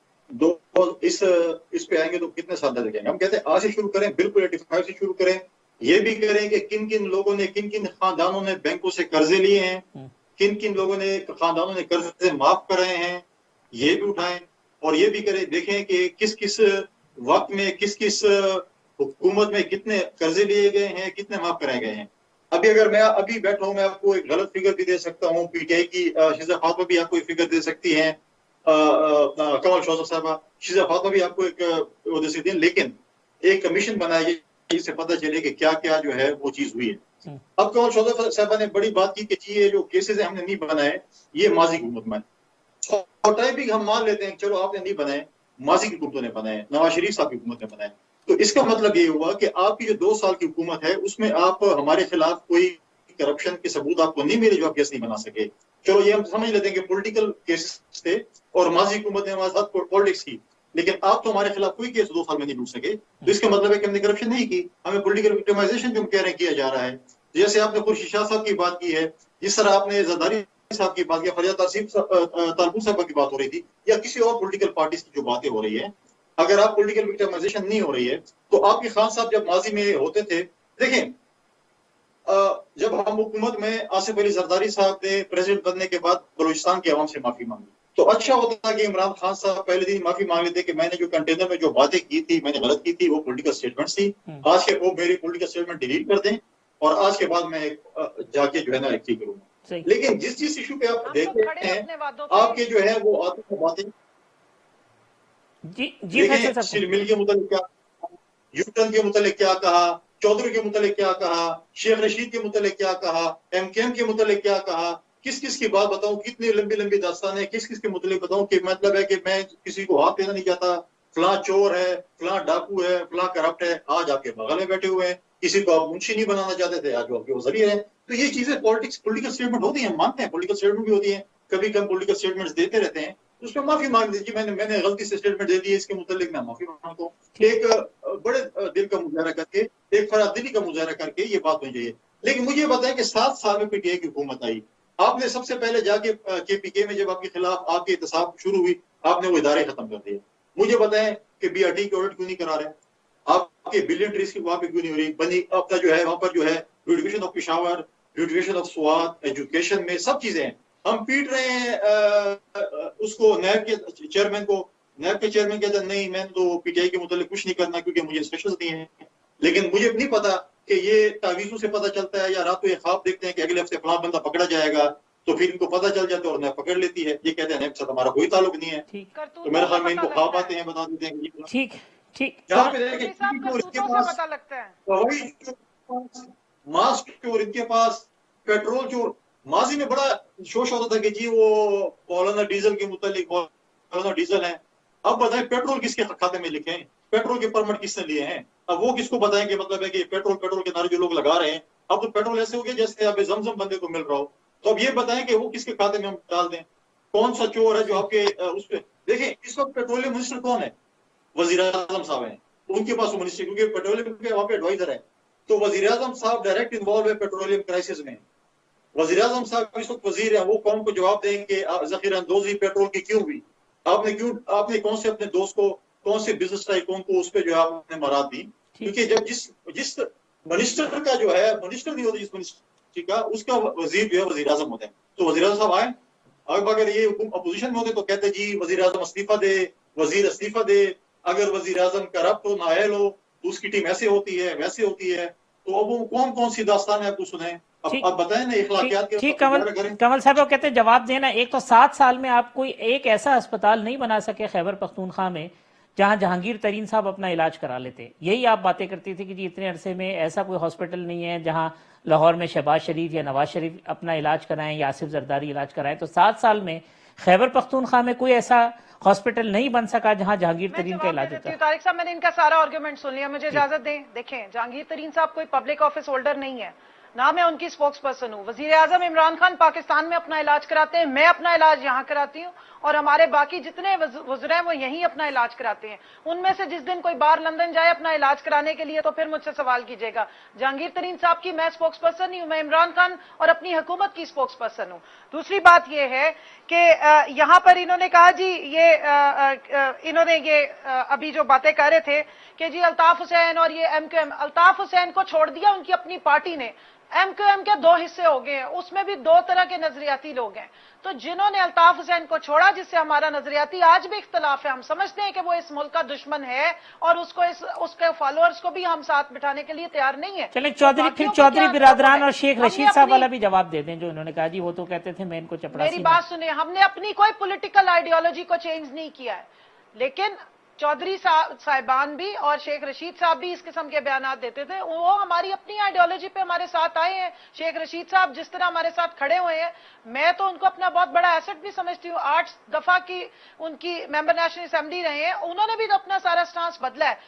اس پہ آئیں گے تو کتنے سال لگیں گے. ہم کہتے ہیں آج سے شروع کریں، بالکل 85 سے شروع کریں. یہ بھی کریں کہ کن کن لوگوں نے، کن کن خاندانوں نے بینکوں سے قرضے لیے ہیں، کن کن لوگوں نے، خاندانوں نے قرضے معاف کر رہے ہیں، یہ بھی اٹھائیں. اور یہ بھی کریں، دیکھیں کہ کس کس وقت میں کس کس حکومت میں کتنے قرضے لیے گئے ہیں، کتنے معاف کرائے گئے ہیں. ابھی اگر میں ابھی بیٹھا ہوں میں آپ کو ایک غلط فگر بھی دے سکتا ہوں، پی ٹی آئی کی شیزا فاطمہ بھی آپ کو ایک فگر دے سکتی ہیں، کمل شوزہ صاحبہ، شیزا فاطمہ بھی آپ کو ایک وہ دے سکتی ہیں. لیکن ایک کمیشن بنائی جس سے پتہ چلے کہ کیا کیا جو ہے وہ چیز ہوئی ہے. اب کمل شوزہ صاحبہ نے بڑی بات کی کہ یہ جو کیسز ہم نے نہیں بنائے یہ ماضی حکومت میں، اور بھی ہم مان لیتے ہیں چلو آپ نے نہیں بنائے، ماضی کی حکومتوں نے بنائے، نواز شریف صاحب کی حکومت نے بنائے. تو اس کا مطلب یہ ہوا کہ آپ کی جو 2 سال کی حکومت ہے اس میں آپ ہمارے خلاف کوئی کرپشن کے ثبوت آپ کو نہیں ملے جو آپ کیس نہیں بنا سکے. چلو یہ ہم سمجھ لیتے ہیں کہ پولیٹیکل کیسز تھے اور ماضی حکومت نے ہمارے ساتھ پالیٹکس کی، لیکن آپ تو ہمارے خلاف کوئی کیس 2 سال میں نہیں ڈھونڈ سکے. تو اس کا مطلب ہے کہ ہم نے کرپشن نہیں کی، ہمیں پولیٹیکل وکٹمائزیشن جو ہم کہہ رہے ہیں کیا جا رہا ہے. جیسے آپ نے خورشید شاہ صاحب کی بات کی ہے، جس طرح آپ نے زرداری صاحب کی بات کی، فریاد تالپور صاحب کی بات ہو رہی تھی، یا کسی اور پولیٹیکل پارٹیز کی جو باتیں ہو رہی ہیں، اگر آپ پولیٹیکل وکٹمائزیشن نہیں ہو رہی ہے تو آپ کے خان صاحب جب ماضی میں ہوتے تھے، دیکھیں جب ہم حکومت میں آصف علی زرداری صاحب نے پریزیڈنٹ بننے کے بعد بلوچستان کی عوام سے معافی مانگی تو اچھا ہوتا کہ عمران خان صاحب پہلے دن معافی مانگ لیتے کہ میں نے جو کنٹینر میں جو باتیں کی تھی میں نے غلط کی تھی، وہ پولیٹیکل اسٹیٹمنٹس تھی، آج کے وہ میری پولیٹیکل اسٹیٹمنٹ ڈیلیٹ کر دیں اور آج کے بعد میں جا کے جو ہے نا ایک کروں گا. لیکن جس ایشو پہ آپ دیکھتے ہیں آپ کے جو ہے وہ آتے ہیں باتیں، دیکھیں شیر مل کے متعلق کیا، یوٹن کے متعلق کیا کہا، چودھری کے متعلق کیا کہا، شیخ رشید کے متعلق کیا کہا، ایم کے ایم کے متعلق کیا کہا، کس کس کی بات بتاؤں، کتنی لمبی لمبی داستان ہے، کس کس کے متعلق بتاؤں کہ مطلب ہے کہ میں کسی کو ہاتھ دینا نہیں چاہتا، فلاں چور ہے، فلاں ڈاکو ہے، فلاں کرپٹ ہے، آج آپ کے بغل میں بیٹھے ہوئے ہیں، کسی کو آپ منشی نہیں بنانا چاہتے تھے آج وہ آپ کے وزیر ہیں. تو یہ چیزیں پولیٹیکل اسٹیٹمنٹ ہوتی ہیں، ہم مانتے ہیں پولیٹیکل اسٹیٹمنٹ بھی ہوتی ہیں، کبھی کم پولیٹیکل اسٹیٹمنٹس دیتے رہتے ہیں، اس میں معافی مانگ دیجیے میں نے غلطی سے اسٹیٹمنٹ دے دی ہے، اس کے متعلق میں معافی مانگتا ہوں. ایک بڑے دل کا مظاہرہ کر کے، ایک فراد دلی کا مظاہرہ کر کے یہ بات ہونی چاہیے. لیکن مجھے یہ بتائیں کہ 7 سال میں پی ٹی آئی کی حکومت آئی، آپ نے سب سے پہلے جا کے پی کے میں جب آپ کے خلاف آپ کی احتساب شروع ہوئی آپ نے وہ ادارے ختم کر دیے. مجھے بتائیں کہ بی آر ٹی کی آڈٹ کیوں نہیں کرا رہے، آپ کے بلین ٹریز کی وہاں پہ کیوں نہیں ہو رہی، بنی آپ کا جو ہے وہاں پر جو ہے education of Peshawar, beautification of Swat, education में सब चीजें हैं। हम पीट रहे हैं उसको नैब के चेयरमैन को। नैब के चेयरमैन कहते हैं नहीं मैंने तो पीटीआई के मुतालिक कुछ नहीं करना क्योंकि मुझे इंस्ट्रक्शंस दिए हैं। लेकिन मुझे नहीं पता कि ये तावीज़ों से पता चलता है या रात को ये ख्वाब देखते हैं कि अगले हफ्ते फलां बंदा पकड़ा जाएगा, तो फिर इनको पता चल जाता है और नैब पकड़ लेती है। ये कहते हैं नैब के साथ हमारा कोई ताल्लुक नहीं है। तो मेरे ख्याल में इनको ख्वाब आते हैं, बता देते हैं। ठीक ठीक। जहाँ पे देखें इनके पास पता लगता है हवाई चोर, मास्क चोर, इनके पास पेट्रोल चोर। माजी में बड़ा शोर होता था कि जी वो मौलाना डीजल के मुतालिक मौलाना डीजल है। अब बताएं पेट्रोल किसके खाते में लिखे हैं, पेट्रोल के परमिट किसने लिए हैं? अब वो किसको बताएं कि मतलब है कि पेट्रोल के नारे जो लोग लगा रहे हैं, अब तो पेट्रोल ऐसे हो गया जैसे अब जमजम बंदे को मिल रहा हो। तो अब ये बताएं कि वो किसके खाते में हम डाल दें, कौन सा चोर है जो आपके उस पर। देखें इस वक्त पेट्रोलियम मिनिस्टर कौन है? वजीर आजम साहब हैं, उनके पास वो मिनिस्ट्री, क्योंकि पेट्रोलियम के वहां पे एडवाइजर है। तो वजीर आजम साहब डायरेक्ट इन्वॉल्व है पेट्रोलियम क्राइसिस में। वजीर आजम साहब इस वक्त वजीर है, वो कौम को जवाब देंगे जखीरा अंदोजी पेट्रोल की क्यों हुई, आपने कौन से अपने दोस्त को, कौन से बिजनेस टाइकून को उस पर जो है आपने मराद दी। क्योंकि जब जिस मिनिस्टर का जो है, मिनिस्टर नहीं होता जिस मिनिस्ट्री का, उसका वजीर जो है वजीर आजम होते हैं। तो वजीर आजम साहब आए, अब अगर ये अपोजिशन में होते तो कहते जी वजीर आजम इस्तीफा दे, वजीर इस्तीफा दे। अगर वजीर आजम करप्ट हो, नाअहल हो, तो उसकी टीम ऐसे होती है वैसे होती है। तो अब वो कौन कौन सी दास्तान है आपको सुने। अब बताएं ना इखलाकियात के। ठीक कमल साहब कहते हैं जवाब देना। एक तो 7 साल में आप कोई एक ऐसा अस्पताल नहीं बना सके खैबर पख्तूनख्वा में जहां जहांगीर तरीन साहब अपना इलाज करा लेते। यही आप बातें करती थी कि जी इतने अरसे में ऐसा कोई हॉस्पिटल नहीं है जहां लाहौर में शहबाज शरीफ या नवाज शरीफ अपना इलाज कराएं या आसिफ जरदारी इलाज कराएं। तो 7 साल में खैबर पख्तूनख्वा में कोई ऐसा हॉस्पिटल नहीं बन सका जहां जहांगीर तरीन का इलाज होता है। तारिक साहब मैंने इनका सारा आर्गुमेंट सुन लिया, मुझे इजाजत दें। देखें जहांगीर तरीन साहब कोई पब्लिक ऑफिस होल्डर नहीं है, ना मैं उनकी स्पोक्स पर्सन हूं। वजीर आजम इमरान खान पाकिस्तान में अपना इलाज कराते हैं, मैं अपना इलाज यहां कराती हूं और हमारे बाकी जितने वज़ीर हैं वो यहीं अपना इलाज कराते हैं। उनमें से जिस दिन कोई बाहर लंदन जाए अपना इलाज कराने के लिए तो फिर मुझसे सवाल कीजिएगा। जहांगीर तरीन साहब की मैं स्पोक्स पर्सन नहीं हूं, मैं इमरान खान और अपनी हुकूमत की स्पोक्स पर्सन हूं। दूसरी बात यह है कि यहां पर इन्होंने कहा जी ये इन्होंने ये अभी जो बातें कर रहे थे कि जी अल्ताफ हुसैन और ये एमक्यूएम, अल्ताफ हुसैन को छोड़ दिया उनकी अपनी पार्टी ने। एमक्यूएम के 2 हिस्से हो गए हैं, उसमें भी 2 तरह के नजरियाती लोग हैं। तो जिन्होंने अल्ताफ हुसैन को छोड़ा, जिससे हमारा नजरियाती आज भी इख्तलाफ है, हम समझते हैं कि वो इस मुल्क का दुश्मन है और उसके फॉलोअर्स को भी हम साथ बिठाने के लिए तैयार नहीं है। चलें चौधरी बिरादरान और शेख रशीद साहब वाला भी जवाब दे दें जो इन्होंने कहा जी वो तो कहते थे मैं इनको चपरासी। मेरी बात सुनिए, हमने अपनी कोई पॉलिटिकल आइडियोलॉजी को चेंज नहीं किया है, लेकिन चौधरी साहिबान भी और शेख रशीद साहब भी इस किस्म के बयान देते थे। वो हमारी अपनी आइडियोलॉजी पे हमारे साथ आए हैं। शेख रशीद साहब जिस तरह हमारे साथ खड़े हुए हैं, मैं तो उनको अपना बहुत बड़ा एसेट भी समझती हूँ। 8 दफा की उनकी मेंबर नेशनल असेंबली रहे हैं, उन्होंने भी तो अपना सारा स्टांस बदला है।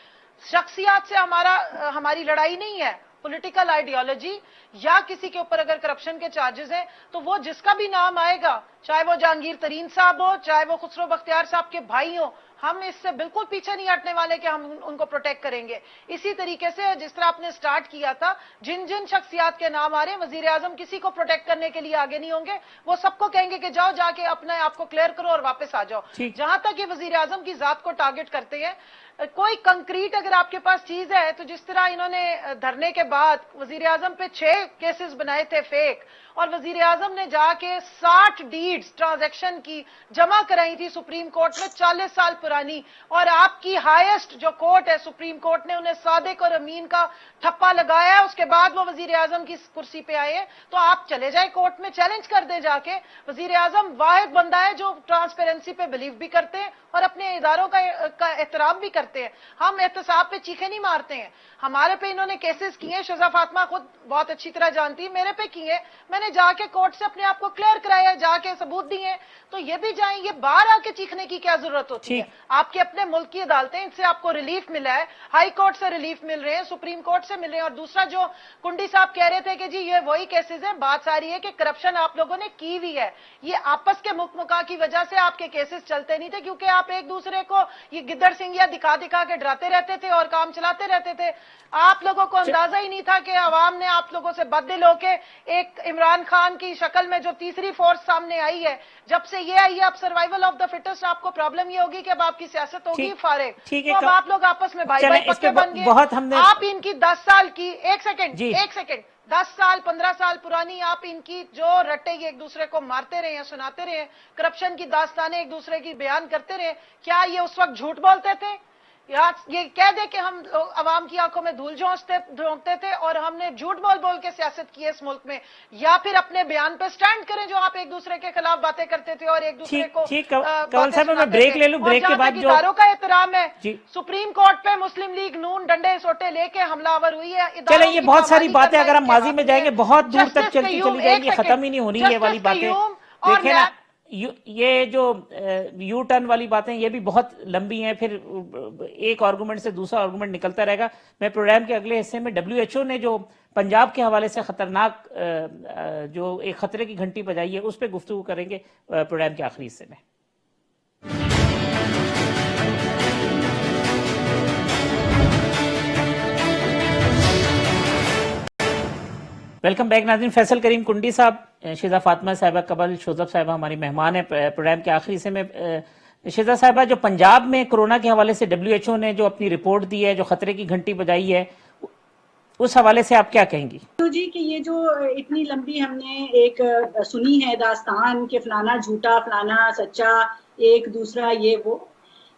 शख्सियात से हमारी लड़ाई नहीं है, पॉलिटिकल आइडियोलॉजी या किसी के ऊपर अगर करप्शन के चार्जेस हैं तो वो जिसका भी नाम आएगा, चाहे वो जहांगीर तरीन साहब हो, चाहे वो खुसरो बख्तियार साहब के भाई हो, हम इससे बिल्कुल पीछे नहीं हटने वाले कि हम उनको प्रोटेक्ट करेंगे। इसी तरीके से जिस तरह आपने स्टार्ट किया था, जिन जिन शख्सियात के नाम आ रहे हैं, वजीर आजम किसी को प्रोटेक्ट करने के लिए आगे नहीं होंगे, वो सबको कहेंगे कि जाओ जाके अपने आप को क्लियर करो और वापस आ जाओ। जहां तक ये वजीर आजम की जात को टारगेट करते हैं, कोई कंक्रीट अगर आपके पास चीज है तो जिस तरह इन्होंने धरने के बाद वजीर आजम पे 6 केसेस बनाए थे फेक, और वजीर आजम ने जाके 60 डीड्स ट्रांजैक्शन की जमा कराई थी सुप्रीम कोर्ट में 40 साल पुरानी, और आपकी हाईएस्ट जो कोर्ट है सुप्रीम कोर्ट ने उन्हें सादिक और अमीन का ठप्पा लगाया है, उसके बाद वो वजीर आजम की कुर्सी पे आए हैं। तो आप चले जाए कोर्ट में, चैलेंज कर दे जाके। वजीर आजम वाहिद बंदा है जो ट्रांसपेरेंसी पे बिलीव भी करते हैं और अपने इदारों का एहतराम भी करते हैं। हम एहतसाब पे चीखे नहीं मारते हैं। हमारे पे इन्होंने केसेस किए, शजा फातिमा खुद बहुत अच्छी तरह जानती है, मेरे पे किए, मैंने जाके कोर्ट से अपने आप को क्लियर कराया, जाके सबूत दिए। तो ये भी जाएं, ये बाहर आके चीखने की क्या जरूरत होती है? आपके अपने मुल्क की अदालतें, इनसे आपको रिलीफ मिला है, हाई कोर्ट से रिलीफ मिल रहे हैं, सुप्रीम कोर्ट से मिल रहे हैं। और दूसरा जो कुंडी साहब कह रहे थे कि जी ये वही केसेस हैं, बात सारी है कि करप्शन आप लोगों ने की हुई है। ये आपस के मुकमुका की वजह से आपके केसेस चलते नहीं थे, क्योंकि आप एक दूसरे को ये गिद्दड़ सिंगिया दिखा दिखा के डराते रहते थे और काम चलाते रहते थे। आप लोगों को अंदाजा ही नहीं था कि अवाम ने आप लोगों से बददिल होके एक इमरान खान की शक्ल में जो तीसरी फोर्स सामने आई है, जब से ये आई है, अब सर्वाइवल ऑफ द फिटेस्ट, आपको प्रॉब्लम ये होगी कि अब आपकी सियासत होगी ठीक फारिग। है, तो अब आप लोग आपस में भाई भाई पक्के बन गए। बहुत हमने आप इनकी 10 साल की एक जी सेकंड 10 साल 15 साल पुरानी आप इनकी जो रट्टे एक दूसरे को मारते रहे, सुनाते रहे, करप्शन की दास्तानें एक दूसरे की बयान करते रहे, क्या ये उस वक्त झूठ बोलते थे? या ये कह दे कि हम अवाम की आंखों में धूल झोंकते थे और हमने झूठ बोल बोल के सियासत की है इस मुल्क में, या फिर अपने बयान पे स्टैंड करें जो आप एक दूसरे के खिलाफ बातें करते थे और एक दूसरे को कंवल साहब मैं ब्रेक ले लूं, ब्रेक के बाद जो इदारों का एहतराम है, जी सुप्रीम कोर्ट पे मुस्लिम लीग नून डंडे सोटे लेके हमलावर हुई है। चले ये बहुत सारी बातें अगर हम माजी में जाएंगे बहुत दूर तक चलती चली जाएंगी, खत्म ही नहीं होनी ये वाली बातें। देखिए ना ये जो यू टर्न वाली बातें ये भी बहुत लंबी हैं, फिर एक आर्गुमेंट से दूसरा आर्गुमेंट निकलता रहेगा। मैं प्रोग्राम के अगले हिस्से में WHO ने जो पंजाब के हवाले से खतरनाक जो एक खतरे की घंटी बजाई है उस पर गुफ्तगू करेंगे प्रोग्राम के आखिरी हिस्से में। वेलकम बैक नाज़रीन। फैसल करीम कुंडी साहब, शिजा फातिमा साहिबा कबल शोजब साहिबा हमारी मेहमान है प्रोग्राम के आखिरी हिस्से में। शिजा साहिबा, जो पंजाब में कोरोना के हवाले से WHO ने जो अपनी रिपोर्ट दी है, जो खतरे की घंटी बजाई है, उस हवाले से आप क्या कहेंगी? तो जी कि ये जो इतनी लंबी हमने एक सुनी है दास्तान कि फलाना झूठा फलाना सच्चा, एक दूसरा ये वो,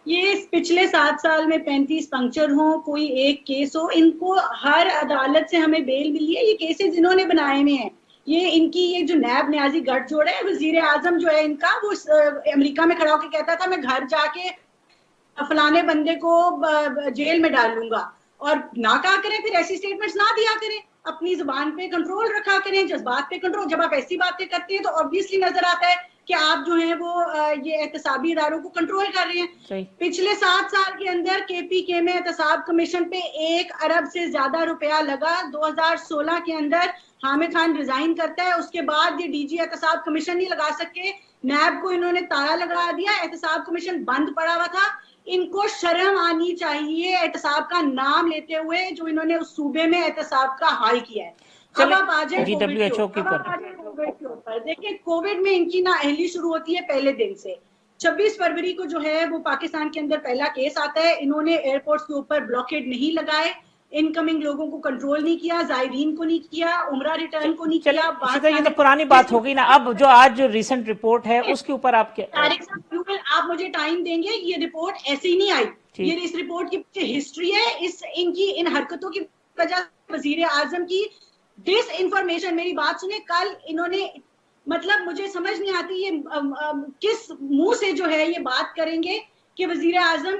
ये पिछले 7 साल में 35 पंक्चर हो, कोई एक केस हो, इनको हर अदालत से हमें बेल मिली है। ये केसेस इन्होंने बनाए हुए हैं। ये इनकी ये जो नैब न्याजी गठजोड़ है, वजीर आजम जो है इनका, वो अमेरिका में खड़ा होकर कहता था मैं घर जाके फलाने बंदे को जेल में डाल लूंगा, और ना कहा करें, फिर ऐसी स्टेटमेंट्स ना दिया करें, अपनी जुबान पे कंट्रोल रखा करें, जज्बात पे कंट्रोल। जब आप ऐसी बातें करते हैं तो ऑब्वियसली नजर आता है कि आप जो है वो ये एहतसाबी इदारों को कंट्रोल कर रहे हैं। पिछले 7 साल के अंदर KPK में एहतसाब कमीशन पे 1 अरब से ज्यादा रुपया लगा। 2016 के अंदर हामिद खान रिजाइन करता है, उसके बाद ये DG एहतसाब कमीशन नहीं लगा सके, नैब को इन्होंने ताला लगा दिया, एहतसाब कमीशन बंद पड़ा हुआ था। इनको शर्म आनी चाहिए एहतसाब का नाम लेते हुए जो इन्होंने उस सूबे में एहतसाब का हाल किया है। अब आप आ जाए WHO के ऊपर। देखिए, कोविड में इनकी नाअहली शुरू होती है पहले दिन से। 26 फरवरी को जो है वो पाकिस्तान के अंदर पहला केस आता है। इन्होंने एयरपोर्ट्स के ऊपर ब्लॉकेड नहीं लगाए, इनकमिंग लोगों को कंट्रोल नहीं किया, जायरीन को नहीं किया, उमरा रिटर्न को नहीं किया। ये तो पुरानी बात हो गई ना। अब जो आज जो रिसेंट रिपोर्ट है उसके ऊपर आप क्या, आप मुझे टाइम देंगे? ये रिपोर्ट ऐसे ही नहीं आई, ये इस रिपोर्ट की पीछे हिस्ट्री है। इनकी इन हरकतों की वजह वजीर आजम की डिस इंफॉर्मेशन। मेरी बात सुने, कल इन्होंने, मतलब मुझे समझ नहीं आती ये किस मुंह से जो है ये बात करेंगे कि वजीर आजम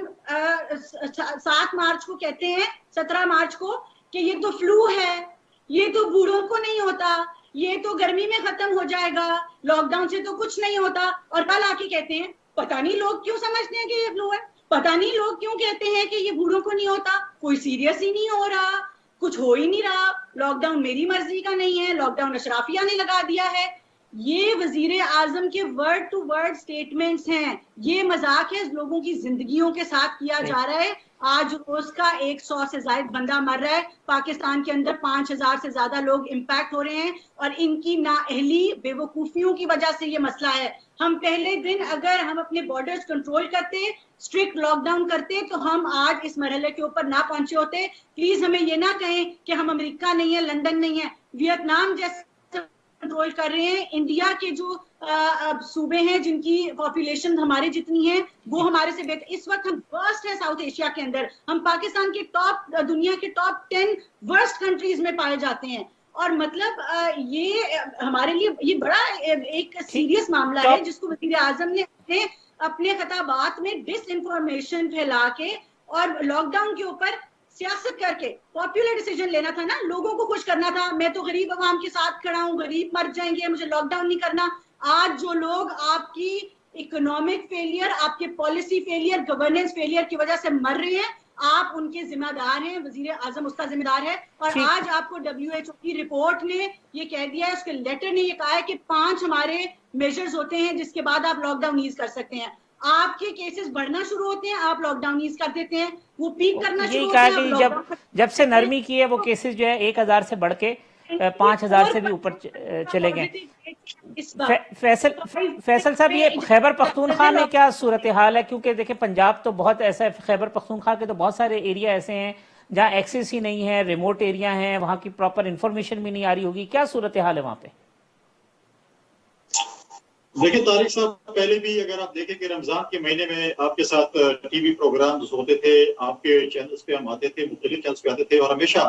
7 मार्च को कहते हैं, 17 मार्च को, कि ये तो फ्लू है, ये तो बूढ़ों को नहीं होता, ये तो गर्मी में खत्म हो जाएगा, लॉकडाउन से तो कुछ नहीं होता। और कल आके कहते हैं पता नहीं लोग क्यों समझते हैं कि ये फ्लू है, पता नहीं लोग क्यों कहते हैं कि ये बूढ़ों को नहीं होता, कोई सीरियस ही नहीं हो रहा, कुछ हो ही नहीं रहा, लॉकडाउन मेरी मर्जी का नहीं है, लॉकडाउन अशराफिया ने लगा दिया है। ये वजीर आजम के वर्ड टू वर्ड स्टेटमेंट्स हैं। ये मजाक है लोगों की जिंदगियों के साथ किया जा रहा है। आज रोज का 100 से ज्यादा बंदा मर रहा है। पाकिस्तान के अंदर 5000 से ज्यादा लोग इम्पैक्ट हो रहे हैं, और इनकी नाअहली बेवकूफियों की वजह से ये मसला है। हम पहले दिन अगर हम अपने बॉर्डर्स कंट्रोल करते, स्ट्रिक्ट लॉकडाउन करते, तो हम आज इस मरहले के ऊपर ना पहुंचे होते। प्लीज हमें ये ना कहें कि हम अमेरिका नहीं है, लंदन नहीं है, वियतनाम जैसे कंट्रोल कर रहे हैं। इंडिया के जो सूबे हैं जिनकी पॉपुलेशन हमारे जितनी है, वो हमारे से बेहतर। इस वक्त हम वर्स्ट है साउथ एशिया के अंदर, हम पाकिस्तान के दुनिया के टॉप 10 वर्स्ट कंट्रीज में पाए जाते हैं। और मतलब ये हमारे लिए ये बड़ा एक सीरियस मामला है, जिसको वज़ीर आज़म ने अपने खताबात में डिस इंफॉर्मेशन फैला के और लॉकडाउन के ऊपर सियासत करके पॉपुलर डिसीजन लेना था ना, लोगों को खुश करना था। मैं तो गरीब अवाम के साथ खड़ा हूँ, गरीब मर जाएंगे, मुझे लॉकडाउन नहीं करना। आज जो लोग आपकी इकोनॉमिक फेलियर, आपके पॉलिसी फेलियर, गवर्नेंस फेलियर की वजह से मर रहे हैं, आप उनके जिम्मेदार हैं, वजीर आजम उसका जिम्मेदार है। और आज आपको WHO की रिपोर्ट ने ये कह दिया है, उसके लेटर ने ये कहा है कि 5 हमारे मेजर्स होते हैं जिसके बाद आप लॉकडाउन ईज कर सकते हैं। आपके केसेस बढ़ना शुरू होते हैं, आप लॉकडाउन ईज कर देते हैं, वो पीक करना शुरू होता है। जब से नरमी की है वो केसेस जो है 1000 से बढ़ के 5,000 से भी ऊपर चले गए। इस बार फैसल साहब, ये खैबर पख्तूनख्वा में क्या सूरत हाल है? क्योंकि देखिए पंजाब तो बहुत ऐसा है, खैबर पख्तूनख्वा के तो बहुत सारे एरिया ऐसे हैं जहाँ एक्सेस ही नहीं है, रिमोट एरिया हैं, वहाँ की प्रॉपर इंफॉर्मेशन भी नहीं आ रही होगी, क्या सूरत हाल है वहाँ पे? देखिए तारिक साहब, पहले भी अगर आप देखें कि रमजान के महीने में आपके साथ टीवी प्रोग्राम होते थे, आपके चैनल्स पे हम आते थे, मुख्तलिफ चैनल्स पे आते थे, और हमेशा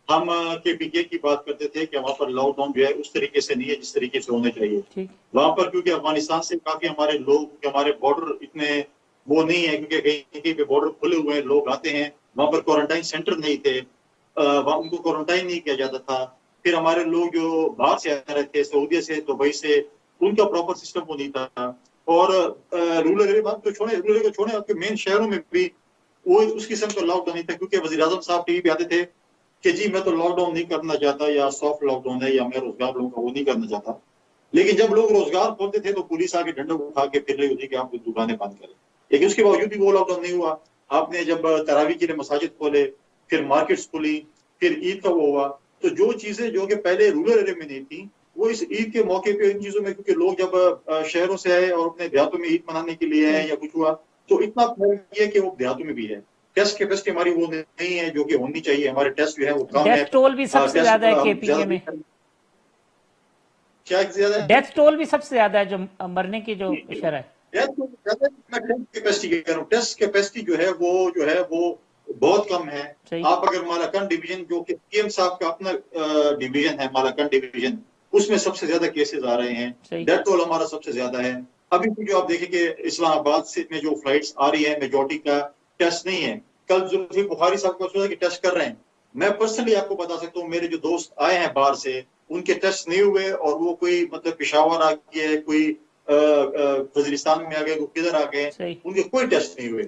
हम KPK की बात करते थे कि वहाँ पर लॉकडाउन जो है उस तरीके से नहीं है जिस तरीके से होने चाहिए वहाँ पर, क्योंकि अफगानिस्तान से काफी हमारे लोग, हमारे बॉर्डर इतने वो नहीं है, क्योंकि कहीं कहीं पे बॉर्डर खुले हुए हैं, लोग आते हैं, वहाँ पर क्वारंटाइन सेंटर नहीं थे, वहाँ उनको क्वारंटाइन नहीं किया जाता था। फिर हमारे लोग जो बाहर से आ रहे थे, सऊदी से, दुबई से, उनका प्रॉपर सिस्टम वो नहीं था। और रूरल एरिया तो छोड़े, रूरल को छोड़े, आपके मेन शहरों में भी वो उस किस्म का लॉकडाउन नहीं था, क्योंकि वज़ीर आज़म साहब टीवी पे आते थे कि जी मैं तो लॉकडाउन नहीं करना चाहता, या सॉफ्ट लॉकडाउन है, या मैं रोजगार लोगों का वो नहीं करना चाहता। लेकिन जब लोग रोजगार खोलते थे तो पुलिस आके डंडा उठा के फिर रही होती कि आप दुकानें बंद करें, लेकिन उसके बावजूद भी वो लॉकडाउन नहीं हुआ। आपने जब तरावी के लिए मसाजिद खोले, फिर मार्केट्स खुली, फिर ईद का वो हुआ, तो जो चीजें जो कि पहले रूरल एरिया में नहीं थी, वो इस ईद के मौके पे इन चीजों में, क्योंकि लोग जब शहरों से आए और अपने देहातों में ईद मनाने के लिए आए या कुछ हुआ, तो इतना फर्क है कि वो देहातों में भी है। टेस्ट कैपेसिटी हमारी वो नहीं है जो कि होनी चाहिए, हमारे टेस्ट जो है वो कम है। डेथ टोल भी सबसे ज्यादा है KPK में, क्या ज्यादा है? डेथ टोल भी सबसे ज्यादा है, जो मरने की जो शरह है। टेस्ट कैपेसिटी जो है वो बहुत कम है। आप अगर मालाकंड डिवीजन, जो कि PM साहब का अपना डिवीजन है, मालाकंड डिवीजन, उसमें सबसे ज्यादा केसेस आ रहे हैं, डेथ टोल हमारा सबसे ज्यादा है। अभी भी जो आप देखें कि इस्लामाबाद से में जो फ्लाइट्स आ रही है, मेजॉरिटी का टेस्ट नहीं है। कल जुल्फिकार बुखारी साहब को सोचा कि टेस्ट कर रहे हैं, मैं पर्सनली आपको बता सकता हूँ, मेरे जो दोस्त आए हैं बाहर से, उनके टेस्ट नहीं हुए, और वो कोई मतलब पेशावर आ गए, कोई वजीरिस्तान में आ गए, कोई किधर आ गए, उनके कोई टेस्ट नहीं हुए।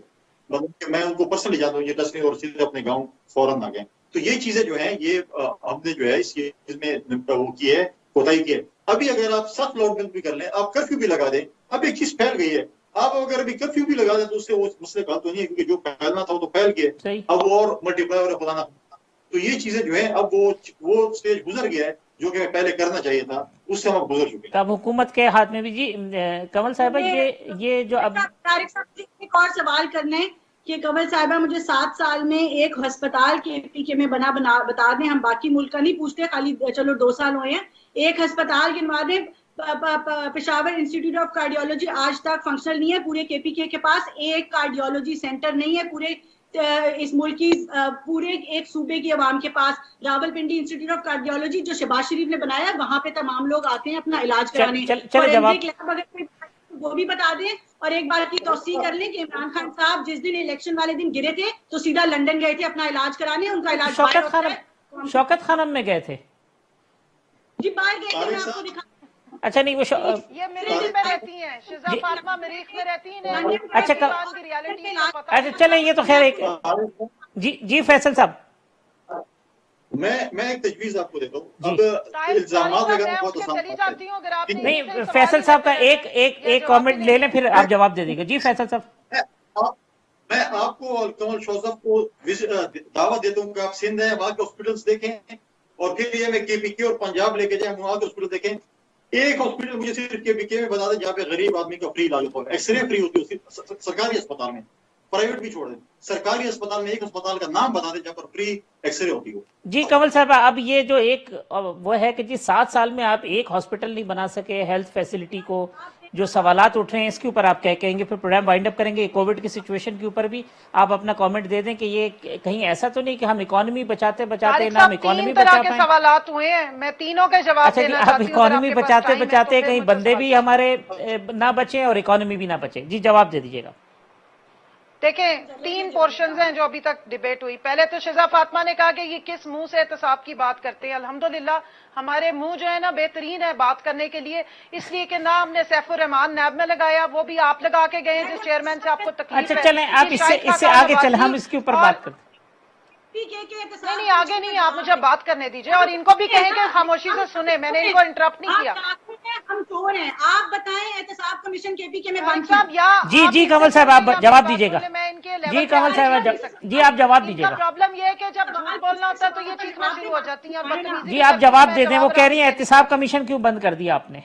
मतलब मैं उनको पर्सनली जानता हूँ, ये टेस्ट नहीं, और सीधे अपने गाँव फौरन आ गए। तो ये चीजें जो है, ये हमने जो है इसमें वो की है, कोताही की है। अभी अगर आप सख्त लॉकडाउन भी कर लें, आप कर्फ्यू भी लगा दें, अब एक चीज फैल गई है, आप अगर अभी कर्फ्यू भी लगा दें तो उससे वो मसले का तो नहीं है, क्योंकि जो फैलना था वो तो फैल गया, अब वो और मल्टीप्लाई और फैलाना। तो ये चीजें जो है, अब वो स्टेज गुजर गया है जो कि पहले करना चाहिए था, उससे हम गुजर चुके हैं। अब हुकूमत के हाथ में भी। जी कमल साहिबा, ये जो अब तारिक साहब एक और सवाल करना है कि कमल साहिबा मुझे 7 साल में एक अस्पताल KPK में बना बता दें, हम बाकी मुल्क का नहीं पूछते, खाली चलो 2 साल हुए हैं, एक अस्पताल गिनवा दें। पेशावर इंस्टीट्यूट ऑफ कार्डियोलॉजी आज तक फंक्शनल नहीं है, पूरे KPK के पास एक कार्डियोलॉजी सेंटर नहीं है, पूरे इस मुल्क की पूरे एक सूबे की आवाम के पास। रावलपिंडी इंस्टीट्यूट ऑफ कार्डियोलॉजी जो शहबाज शरीफ ने बनाया, वहां पे तमाम लोग आते हैं अपना इलाज कराने। वो भी बता दें, और एक बार की तौसीक कर लें कि इमरान खान साहब जिस दिन इलेक्शन वाले दिन गिरे थे तो सीधा लंदन गए थे अपना इलाज कराने, उनका इलाज शौकत खानम में गए थे जी, बाहर गए थे, मैं आपको दिखा। अच्छा नहीं, वो ये मरीख में रहती हैं, शिजा फातिमा मरीख में रहती हैं। अच्छा चलें, ये तो खैर एक जी फैसल साहब, मैं एक तजवीज आपको देता हूँ। अब इल्जामात लगाना बहुत आसान है। नहीं, फैसल साहब का एक कमेंट ले लें, फिर आप जवाब दे देंगे। जी फैसल साहब, मैं आपको और कमल शौसफ को दावत देता हूँ कि आप सिंध है, वहाँ के हॉस्पिटल्स देखें, और फिर ये मैं KPK और पंजाब लेके जाए, वहाँ के हॉस्पिटल देखें। एक हॉस्पिटल मुझे सिर्फ KPK में बता दें जहाँ पे गरीब आदमी का फ्री इलाज होता है, एक्सरे फ्री होती है सरकारी अस्पताल में, प्राइवेट भी छोड़ दें, सरकारी अस्पताल में एक अस्पताल का नाम बता दें जहाँ पर फ्री एक्सरे होती हो। जी कमल साहब, अब ये जो एक वो है कि जी 7 साल में आप एक हॉस्पिटल नहीं बना सके, हेल्थ फैसिलिटी को जो सवालात उठ रहे हैं, इसके ऊपर आप क्या कहेंगे? फिर प्रोग्राम वाइंड अप करेंगे। कोविड की सिचुएशन के ऊपर भी आप अपना कमेंट दे दें कि ये कहीं ऐसा तो नहीं कि हम इकोनॉमी बचाते ना हम इकोनॉमी बचा पाए। सवालात हुए हैं, मैं तीनों के जवाब देना चाहती हूं। आप इकोनॉमी बचाते कहीं बंदे भी हमारे ना बचे और इकोनॉमी भी ना बचे। जी जवाब दे दीजिएगा। देखें, 3 पोर्शंस हैं जो अभी तक डिबेट हुई। पहले तो शिजा फातिमा ने कहा कि ये किस मुंह से एहतसाब की बात करते हैं। अल्हम्दुलिल्लाह हमारे मुंह जो है ना बेहतरीन है बात करने के लिए, इसलिए कि ना हमने सैफुर रहमान नैब में लगाया, वो भी आप लगा के गए जिस चेयरमैन से आपको तकलीफ है। अच्छा चलें, आप इससे आगे चलें, हम इसके ऊपर बात करते हैं। نہیں आगे नहीं, आप मुझे बात करने दीजिए और इनको भी कहें कि खामोशी से सुने, मैंने इनको इंटरप्ट नहीं किया। हम चोर हैं, आप बताएं एहतसाब कमीशन KPK में बंद साहब या जी कमल साहब आप जवाब दीजिएगा। मैं इनके जी कमल साहब जी आप जवाब दीजिएगा। प्रॉब्लम ये है कि जब झूठ बोलना होता है तो ये चीखना शुरू हो जाती है और बदतमीजी जी आप जवाब दे दें, वो कह रही हैं एहतसाब कमीशन क्यों बंद कर दिया आपने?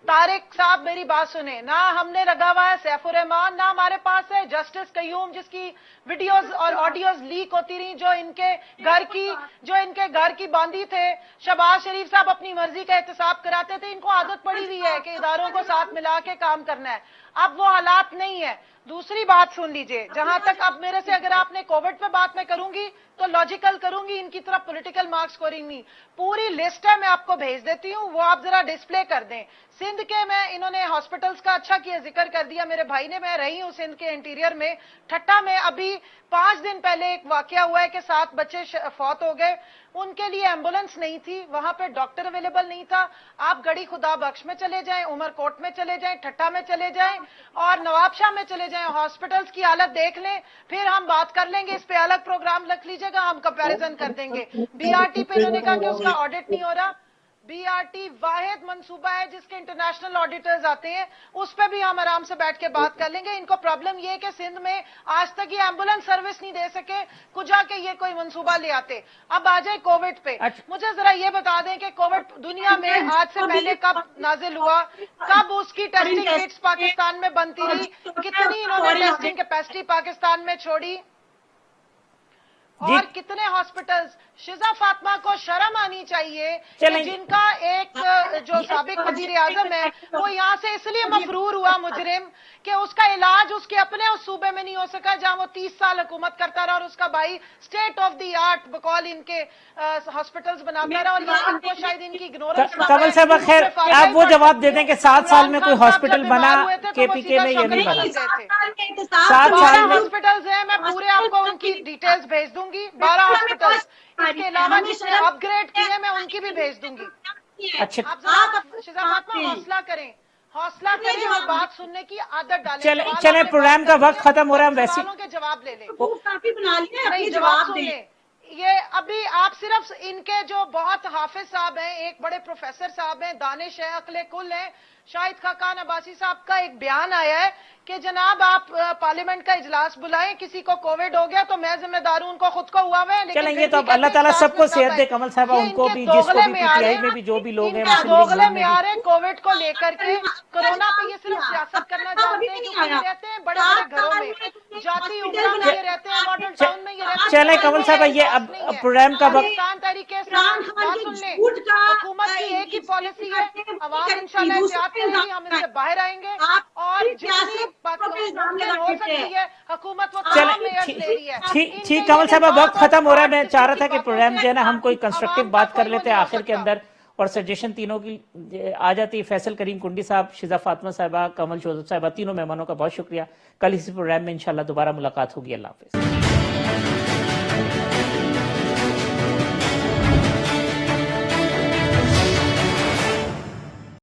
तारिक साहब मेरी बात सुने ना, हमने लगा हुआ है सैफुर रहमान, ना हमारे पास है जस्टिस कयूम जिसकी वीडियोस और ऑडियोज लीक होती रही, जो इनके घर की बांदी थे। शहबाज शरीफ साहब अपनी मर्जी का एहतसाब कराते थे, इनको आदत पड़ी हुई है कि इदारों को साथ मिला के काम करना है। अब वो हालात नहीं है। दूसरी बात सुन लीजिए, जहां तक अब मेरे से अगर आपने कोविड पे बात मैं करूंगी तो लॉजिकल करूंगी, इनकी तरफ पॉलिटिकल मार्क्स स्कोरिंग नहीं। पूरी लिस्ट है, मैं आपको भेज देती हूं, वो आप जरा डिस्प्ले कर दें। सिंध के में इन्होंने हॉस्पिटल्स का अच्छा किया, जिक्र कर दिया मेरे भाई ने, मैं रही हूं सिंध के इंटीरियर में। ठट्टा में अभी 5 दिन पहले एक वाकया हुआ है कि 7 बच्चे फौत हो गए, उनके लिए एम्बुलेंस नहीं थी, वहां पे डॉक्टर अवेलेबल नहीं था। आप गढ़ी खुदा बख्श में चले जाएं, उमरकोट में चले जाएं, ठट्टा में चले जाएं और नवाबशाह में चले जाएं, हॉस्पिटल्स की हालत देख लें, फिर हम बात कर लेंगे। इस पे अलग प्रोग्राम रख लीजिएगा, हम कंपैरिजन कर देंगे। BRT पे इन्होंने कहा कि उसका ऑडिट नहीं हो रहा। BRT वाहिद मंसूबा है जिसके इंटरनेशनल ऑडिटर्स आते हैं, उस पर भी हम आराम से बैठ के बात कर लेंगे। इनको प्रॉब्लम ये है कि सिंध में आज तक ये एम्बुलेंस सर्विस नहीं दे सके, कुजा के ये कोई मंसूबा ले आते। अब आ जाए कोविड पे, मुझे जरा ये बता दें कि कोविड दुनिया में आज से पहले कब नाजिल हुआ, कब उसकी टेस्टिंग किट्स पाकिस्तान में बनती रही, कितनी इन्होंने टेस्टिंग कैपेसिटी पाकिस्तान में छोड़ी और कितने हॉस्पिटल्स। शिजा फातिमा को शर्म आनी चाहिए कि जिनका एक जो साबिक वजीर आजम है वो यहाँ से इसलिए मफरूर हुआ मुजरिम कि उसका इलाज उसके अपने उस सूबे में नहीं हो सका जहां वो 30 साल हुकूमत करता रहा और उसका भाई स्टेट ऑफ द आर्ट बकौल इनके हॉस्पिटल्स बनाता रहा। और इनको शायद इनकी इग्नोरेंस। कमल साहब खैर आप वो जवाब दे दें कि 7 साल में कोई हॉस्पिटल बना KPK में, ये नहीं बना। 7 साल में हॉस्पिटल्स हैं, मैं पूरे आपको उनकी डिटेल्स भेज दूंगी। 12 हॉस्पिटल्स, इसके अलावा जिसने अपग्रेड किए मैं उनकी भी भेज दूंगी। अच्छा आप शिजा फातिमा हौसला करें और बात सुनने की आदत डालें। चले प्रोग्राम का वक्त खत्म हो रहा है, वैसे सवालों के जवाब ले लें। नहीं जवाब सुन लें। ये अभी आप सिर्फ इनके जो बहुत हाफिज साहब हैं, एक बड़े प्रोफेसर साहब हैं, दानिश है, अक्ले कुल है, शाहिद खाकान अब्बासी साहब का एक बयान आया है कि जनाब आप पार्लियामेंट का इजलास बुलाएं, किसी को कोविड हो गया तो मैं जिम्मेदार हूं, उनको खुद को हुआ हुआ है। चलें ये तो अब अल्लाह ताला सबको सेहत दे कमल साहब, उनको भी, जिसको भी PTI में भी जो भी लोग हैं दोगले में आ रहे हैं कोविड को लेकर के। कोरोना पे ये सिर्फ सियासत करना चाहते हैं क्योंकि ये रहते हैं बड़े बड़े घरों में, जाति उमरा में ये रहते हैं, मॉडल टाउन में ये रहते हैं। चलें कमल साहब ये अब प्रोग्राम का वक्त। तरीके से बात सुन लें, हुकूमत की एक ही पॉलिसी है, अवाम इंशाल्लाह एहतियात करेगी, हम इससे बाहर आएंगे और जितनी मुमकिन हो सकती है हुकूमत वो तमाम मेयर्स ले रही है। ठीक कमल साहब वक्त खत्म हो रहा है, मैं चाह रहा था कि प्रोग्राम जो है ना हम कोई कंस्ट्रक्टिव बात कर लेते हैं आखिर के अंदर, और सजेशन तीनों की आ जाती है। फैसल करीम कुंडी साहब, शिजा फातिमा साहिबा, कमल जोसेफ साहिबा, तीनों मेहमानों का बहुत शुक्रिया। कल इसी प्रोग्राम में इंशाल्लाह दोबारा मुलाकात होगी। अल्लाह हाफिज।